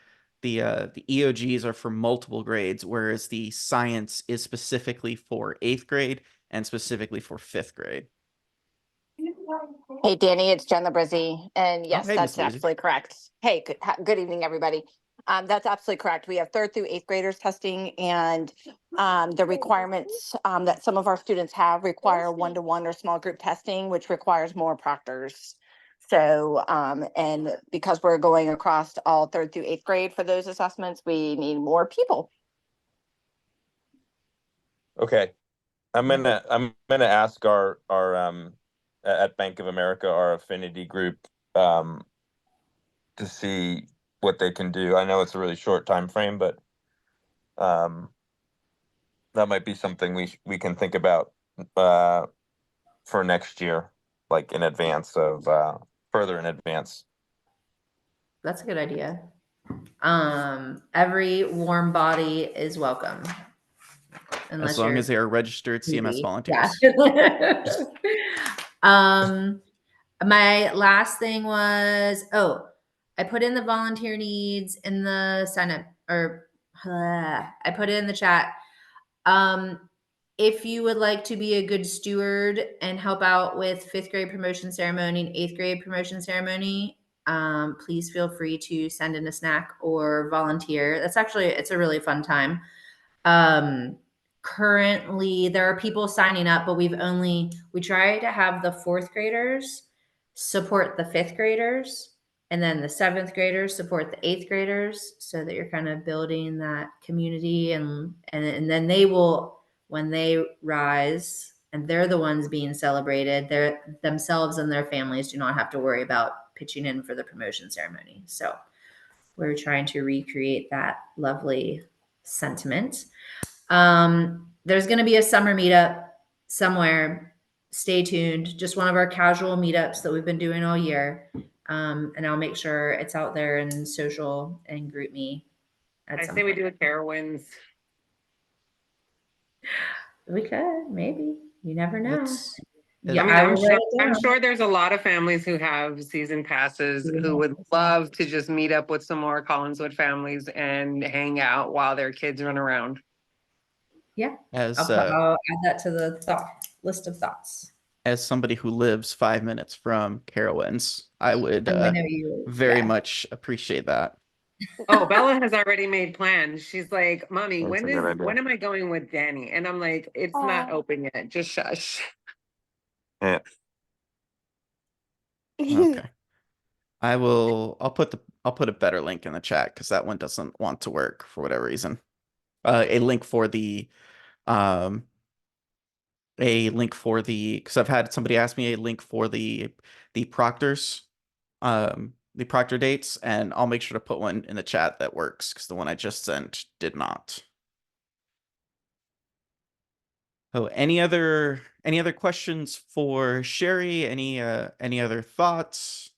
EOGs are for multiple grades, whereas the science is specifically for 8th grade and specifically for 5th grade. Hey, Danny, it's Jen Labrizzi. And yes, hey, Miss that's Labrizzi. absolutely correct. Hey, good evening, everybody. That's absolutely correct. We have 3rd through 8th graders testing, and the requirements that some of our students have require one-to-one or small group testing, which requires more proctors. So, and because we're going across all 3rd through 8th grade for those assessments, we need more people. Okay. I'm gonna ask our at Bank of America, our affinity group, to see what they can do. I know it's a really short time frame, but that might be something we can think about for next year, like in advance of further in advance. That's a good idea. Every warm body is welcome. As long as they are registered CMS volunteers. Yeah. My last thing was, I put in the volunteer needs in the sign up, or I put it in the chat. If you would like to be a good steward and help out with 5th grade promotion ceremony and 8th grade promotion ceremony, please feel free to send in a snack or volunteer. It's a really fun time. Currently there are people signing up, but we try to have the 4th graders support the 5th graders, and then the 7th graders support the 8th graders, so that you're kind of building that community, and then they will, when they rise and they're the ones being celebrated, they're themselves and their families do not have to worry about pitching in for the promotion ceremony. So we're trying to recreate that lovely sentiment. There's going to be a summer meetup somewhere. Stay tuned. Just one of our casual meetups that we've been doing all year. And I'll make sure it's out there in social and group me. I say we do a Carowinds. We could, maybe. You never know. Yeah, I mean, I'm sure there's a lot of families who have season passes who would love to just meet up with some more Collinswood families and hang out while their kids run around. Yeah, As I'll add that to the list of thoughts. As somebody who lives 5 minutes from Carowinds, I would very much appreciate that. Oh, Bella has already made plans. She's like, Mommy, That's a good idea. when am I going with Danny? And I'm like, it's not open yet. Just shush. Yeah. Okay. I'll put a better link in the chat because that one doesn't want to work for whatever reason. A link for the because I've had somebody ask me a link for the proctors, the proctor dates, and I'll make sure to put one in the chat that works because the one I just sent did not. Oh, any other questions for Sherry? Any other thoughts?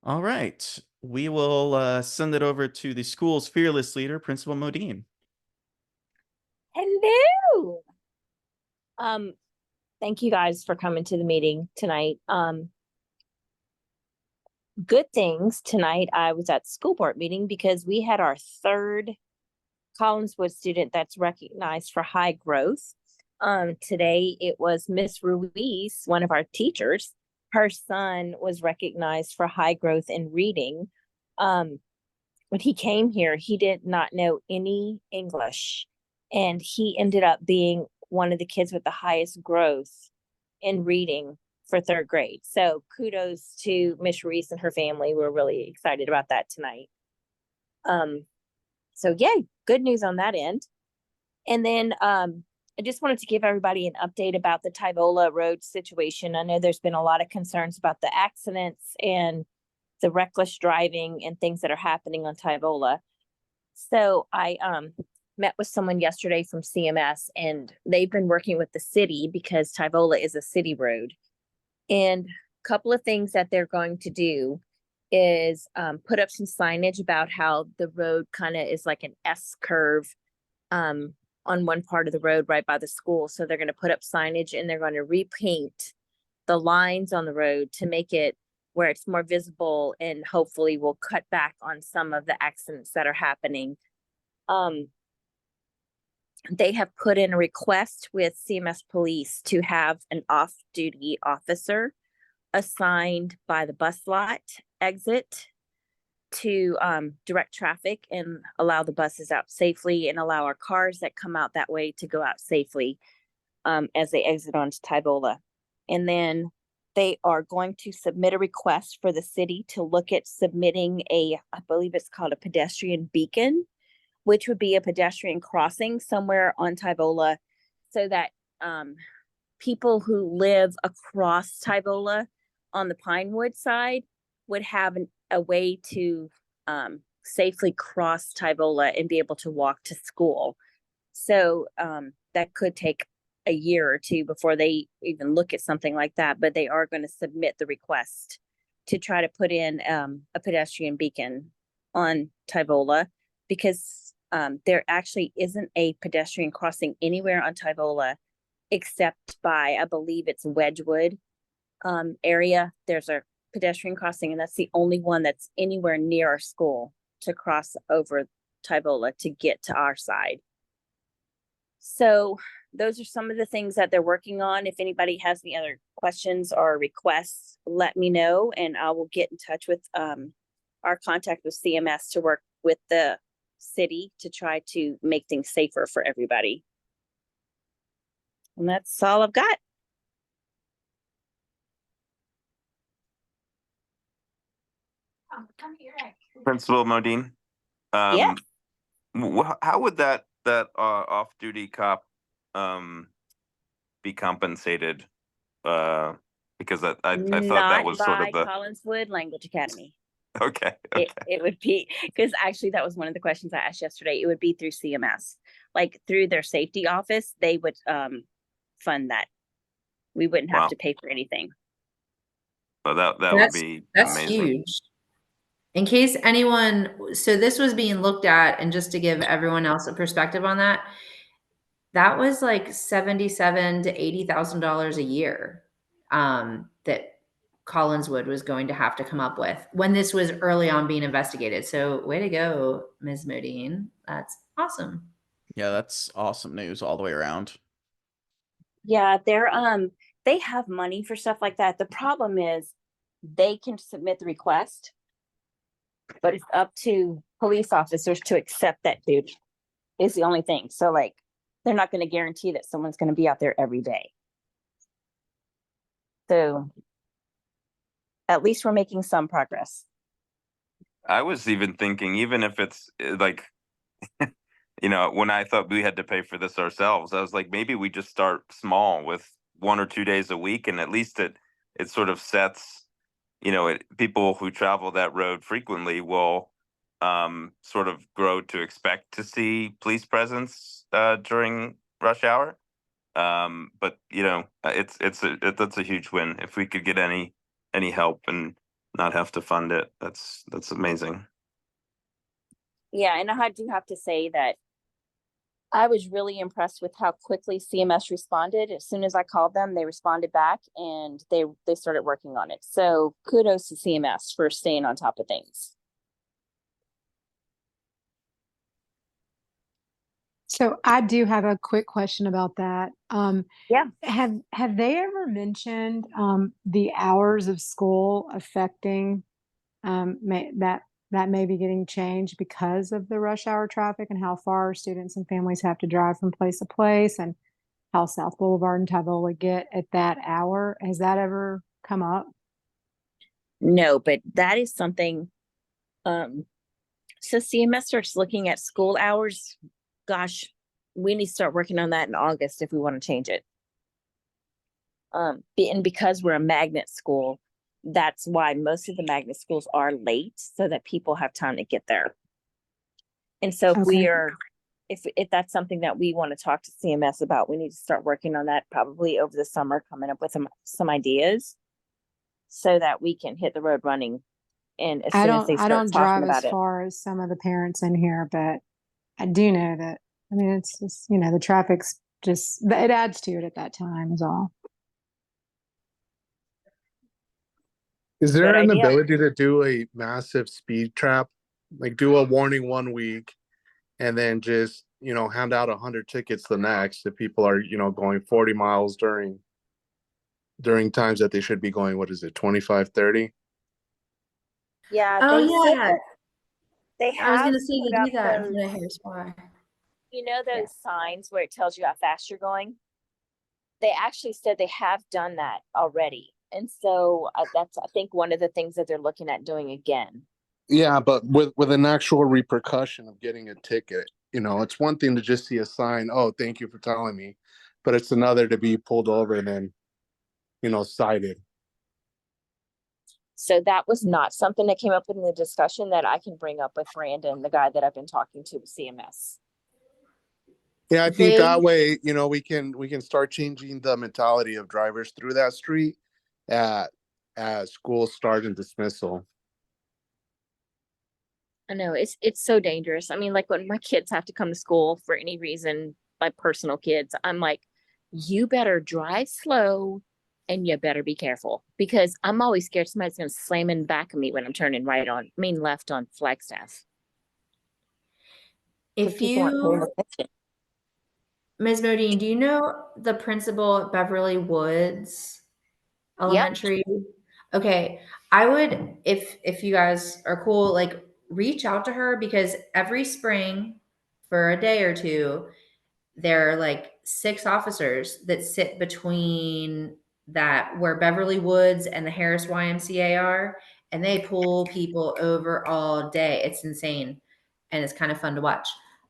All right. We will send it over to the school's fearless leader, Principal Modine. Hello. Thank you guys for coming to the meeting tonight. Good things tonight. I was at the school board meeting because we had our third Collinswood student that's recognized for high growth. Today it was Miss Ruiz, one of our teachers. Her son was recognized for high growth in reading. When he came here, he did not know any English, and he ended up being one of the kids with the highest growth in reading for third grade. So kudos to Miss Reese and her family. We're really excited about that tonight. So yay, good news on that end. And then I just wanted to give everybody an update about the Tyvola Road situation. I know there's been a lot of concerns about the accidents and the reckless driving and things that are happening on Tyvola. So I met with someone yesterday from CMS, and they've been working with the city because Tyvola is a city road. And a couple of things that they're going to do is put up some signage about how the road kind of is like an S curve on one part of the road right by the school. So they're going to put up signage, and they're going to repaint the lines on the road to make it where it's more visible, and hopefully will cut back on some of the accidents that are happening. They have put in a request with CMS Police to have an off-duty officer assigned by the bus lot exit to direct traffic and allow the buses out safely, and allow our cars that come out that way to go out safely as they exit onto Tyvola. And then they are going to submit a request for the city to look at submitting I believe it's called a pedestrian beacon, which would be a pedestrian crossing somewhere on Tyvola, so that people who live across Tyvola on the Pinewood side would have a way to safely cross Tyvola and be able to walk to school. So that could take a year or two before they even look at something like that, but they are going to submit the request to try to put in a pedestrian beacon on Tyvola, because there actually isn't a pedestrian crossing anywhere on Tyvola except by, I believe it's Wedgwood area. There's a pedestrian crossing, and that's the only one that's anywhere near our school to cross over Tyvola to get to our side. So those are some of the things that they're working on. If anybody has any other questions or requests, let me know, and I will get in touch with our contact with CMS to work with the city to try to make things safer for everybody. And that's all I've got. Principal Modine. Yeah. How would that off-duty cop be compensated? Because I thought that was sort of the Collinswood Language Academy. okay. It would be, because actually that was one of the questions I asked yesterday. It would be through CMS, like through their safety office. They would fund that. We wouldn't have to pay for anything. Well, that would be that's amazing. huge. In case anyone, so this was being looked at, and just to give everyone else a perspective on that, that was like $77,000 to $80,000 a year that Collinswood was going to have to come up with when this was early on being investigated. So way to go, Ms. Modine. That's awesome. Yeah, that's awesome news all the way around. Yeah, they have money for stuff like that. The problem is they can submit the request, but it's up to police officers to accept that duty is the only thing. So like, they're not going to guarantee that someone's going to be out there every day. So at least we're making some progress. I was even thinking, even if it's like, when I thought we had to pay for this ourselves, I was like, maybe we just start small with 1 or 2 days a week, and at least it sort of sets, people who travel that road frequently will sort of grow to expect to see police presence during rush hour. But that's a huge win if we could get any help and not have to fund it. That's amazing. Yeah, and I do have to say that I was really impressed with how quickly CMS responded. As soon as I called them, they responded back and they started working on it. So kudos to CMS for staying on top of things. So I do have a quick question about that. Yeah. Have they ever mentioned the hours of school affecting that may be getting changed because of the rush hour traffic and how far students and families have to drive from place to place and how South Boulevard and Tyvola get at that hour? Has that ever come up? No, but that is something, so CMS starts looking at school hours. Gosh, we need to start working on that in August if we want to change it. And because we're a magnet school, that's why most of the magnet schools are late so that people have time to get there. And so if that's something that we want to talk to CMS about, we need to start working on that probably over the summer, coming up with some ideas so that we can hit the road running. And as soon as they I start don't talking drive about as it. far as some of the parents in here, but I do know that, I mean, it's just, the traffic's just, it adds to it at that time is all. Is there Good an idea. ability to do a massive speed trap? Like do a warning one week and then just, hand out 100 tickets the next if people are, going 40 miles during times that they should be going, what is it, 25, 30? Yeah, Oh they said yeah. that they I was have gonna say put they up do that in those, front of Harris Y. those signs where it tells you how fast you're going. They actually said they have done that already. And so that's, I think, one of the things that they're looking at doing again. Yeah, but with an actual repercussion of getting a ticket, it's one thing to just see a sign, oh, thank you for telling me, but it's another to be pulled over and then, cited. So that was not something that came up in the discussion that I can bring up with Brandon, the guy that I've been talking to with CMS. Yeah, I think that way, we can start changing the mentality of drivers through that street at school start and dismissal. I know it's so dangerous. I mean, like when my kids have to come to school for any reason, my personal kids, I'm like, you better drive slow and you better be careful because I'm always scared somebody's going to slam in the back of me when I'm turning left on Flagstaff. If you, Ms. Modine, do you know the principal at Beverly Woods Elementary? Yep. Okay, I would, if you guys are cool, like reach out to her because every spring for a day or two, there are like 6 officers that sit between that where Beverly Woods and the Harris YMCA are, and they pull people over all day. It's insane, and it's kind of fun to watch.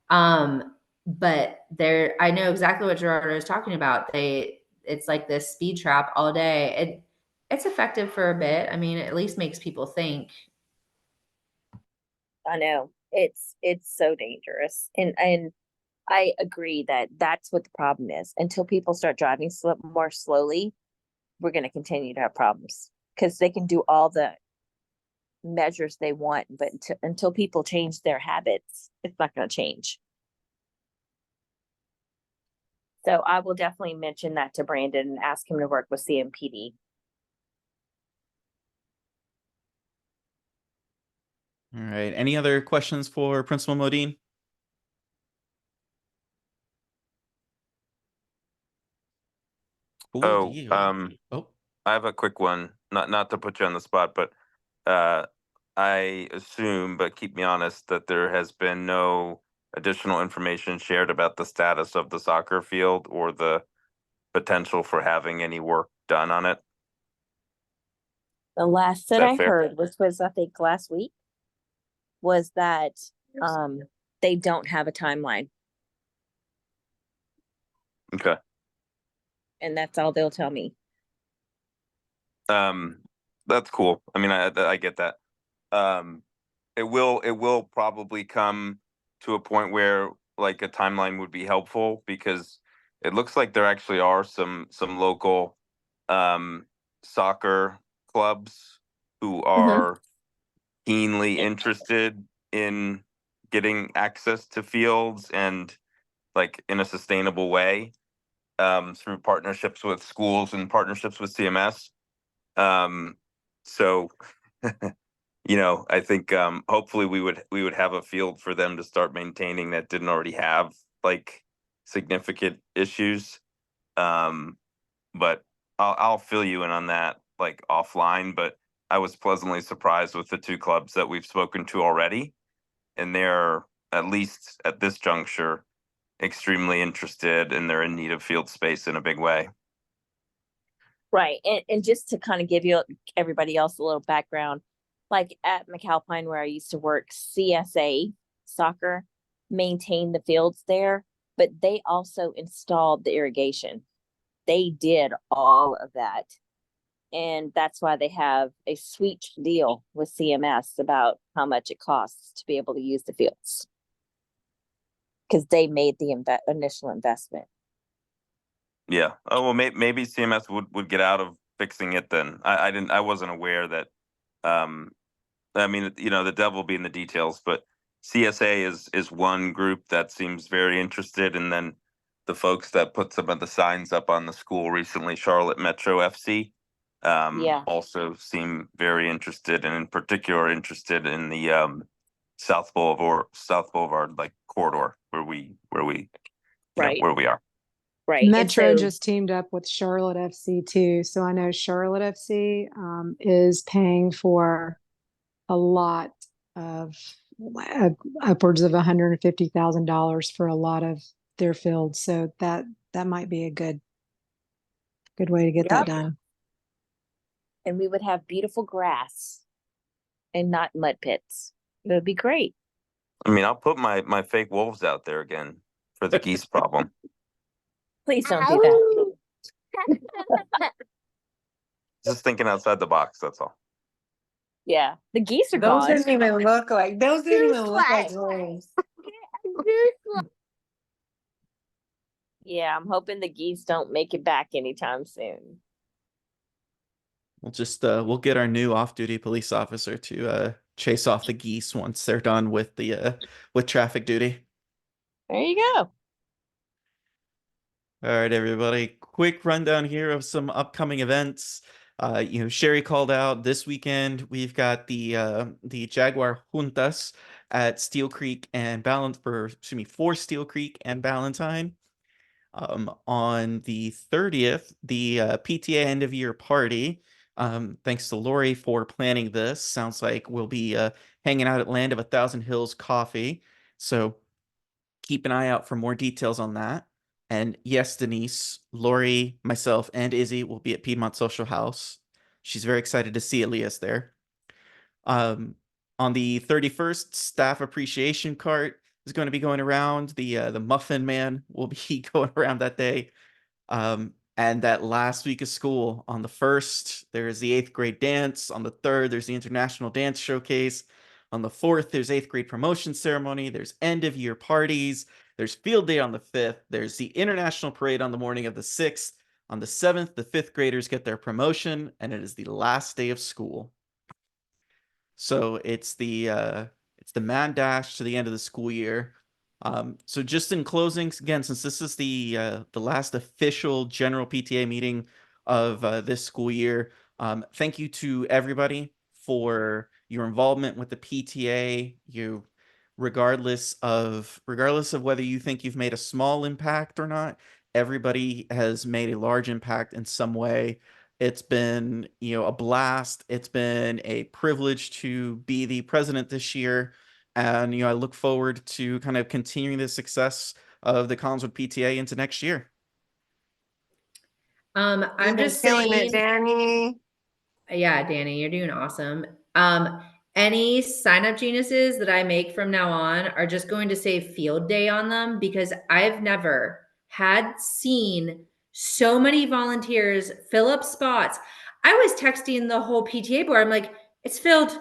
But I know exactly what Gerardo is talking about. It's like this speed trap all day. It's effective for a bit. I mean, it at least makes people think. I know it's so dangerous, and I agree that that's what the problem is. Until people start driving more slowly, we're going to continue to have problems because they can do all the measures they want, but until people change their habits, it's not going to change. So I will definitely mention that to Brandon and ask him to work with CMPD. All right. Any other questions for Principal Modine? I have a quick one. Not to put you on the spot, but I assume, but keep me honest, that there has been no additional information shared about the status of the soccer field or the potential for having any work done on it. The last that I heard, which was I think last week, was that they don't have a timeline. Okay. And that's all they'll tell me. That's cool. I mean, I get that. It will probably come to a point where like a timeline would be helpful because it looks like there actually are some local soccer clubs who are keenly interested in getting access to fields and like in a sustainable way through partnerships with schools and partnerships with CMS. So I think hopefully we would have a field for them to start maintaining that didn't already have like significant issues. But I'll fill you in on that like offline. But I was pleasantly surprised with the two clubs that we've spoken to already, and they're at least at this juncture extremely interested and they're in need of field space in a big way. Right. And just to kind of give you everybody else a little background, like at McAlpine where I used to work, CSA soccer maintained the fields there, but they also installed the irrigation. They did all of that. And that's why they have a sweet deal with CMS about how much it costs to be able to use the fields. Because they made the initial investment. Yeah. Oh well, maybe CMS would get out of fixing it then. I wasn't aware that. I mean, the devil will be in the details, but CSA is one group that seems very interested, and then the folks that put some of the signs up on the school recently, Charlotte Metro FC, also seem very interested, and in particular interested in the South Boulevard like corridor where we where we are. Right. Metro just teamed up with Charlotte FC too. So I know Charlotte FC is paying for a lot of upwards of $150,000 for a lot of their fields. So that might be a good way to get that done. And we would have beautiful grass and not mud pits. It would be great. I mean, I'll put my fake wolves out there again for the geese problem. Please don't do that. Just thinking outside the box, that's all. Yeah, the geese are Those gone. didn't even look like wolves. Yeah, I'm hoping the geese don't make it back anytime soon. We'll get our new off-duty police officer to chase off the geese once they're done with the with traffic duty. There you go. All right, everybody. Quick rundown here of some upcoming events. Sherry called out this weekend. We've got the Jaguar Juntas at Steel Creek and for Steel Creek and Ballantyne. On the 30th, the PTA end of year party. Thanks to Lori for planning this. Sounds like we'll be hanging out at Land of 1,000 Hills Coffee. So keep an eye out for more details on that. And yes, Denise, Lori, myself, and Izzy will be at Piedmont Social House. She's very excited to see Elias there. On the 31st, staff appreciation cart is going to be going around. The Muffin Man will be going around that day. And that last week of school, on the 1st, there's the 8th grade dance. On the 3rd, there's the International Dance Showcase. On the 4th, there's 8th grade promotion ceremony. There's end of year parties. There's field day on the 5th. There's the International Parade on the morning of the 6th. On the 7th, the 5th graders get their promotion, and it is the last day of school. So it's the mad dash to the end of the school year. So just in closing, again, since this is the last official general PTA meeting of this school year, thank you to everybody for your involvement with the PTA. Regardless of whether you think you've made a small impact or not, everybody has made a large impact in some way. It's been, a blast. It's been a privilege to be the president this year. And, I look forward to kind of continuing the success of the Collinswood PTA into next year. I'm just saying, it, Danny. Yeah, Danny, you're doing awesome. Any sign-up geniuses that I make from now on are just going to say field day on them, because I've never seen so many volunteers fill up spots. I was texting the whole PTA board. I'm like, it's filled.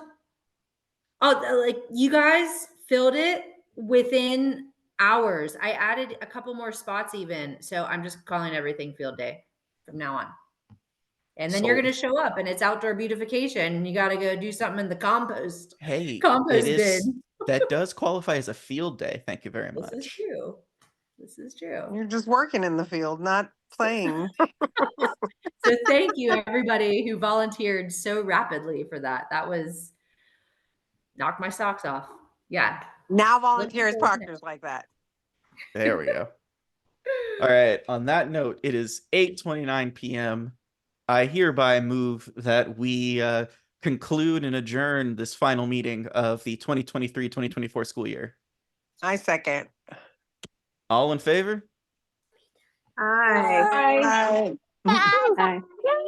Oh, like you guys filled it within hours. I added a couple more spots even. So I'm just calling everything field day from now on. And then you're So- gonna show up and it's outdoor beautification and you gotta go do something in the compost Hey, compost it is bin. that does qualify as a field day. Thank you very This is much. true. This is true. You're just working in the field, not playing. So thank you everybody who volunteered so rapidly for that. That was knocked my socks off. Yeah. Now Looking volunteers forward to proctors like that. There we go. All right. On that note, it is 8:29 p.m. I hereby move that we conclude and adjourn this final meeting of the 2023-2024 school year. I second. All in favor? Aye. Bye.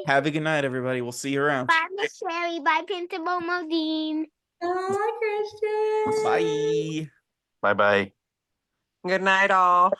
Have a good night, everybody. We'll see you around. Bye, Miss Sherry. Bye, Principal Modine. Bye, Christian. Bye. Bye bye. Good night, all.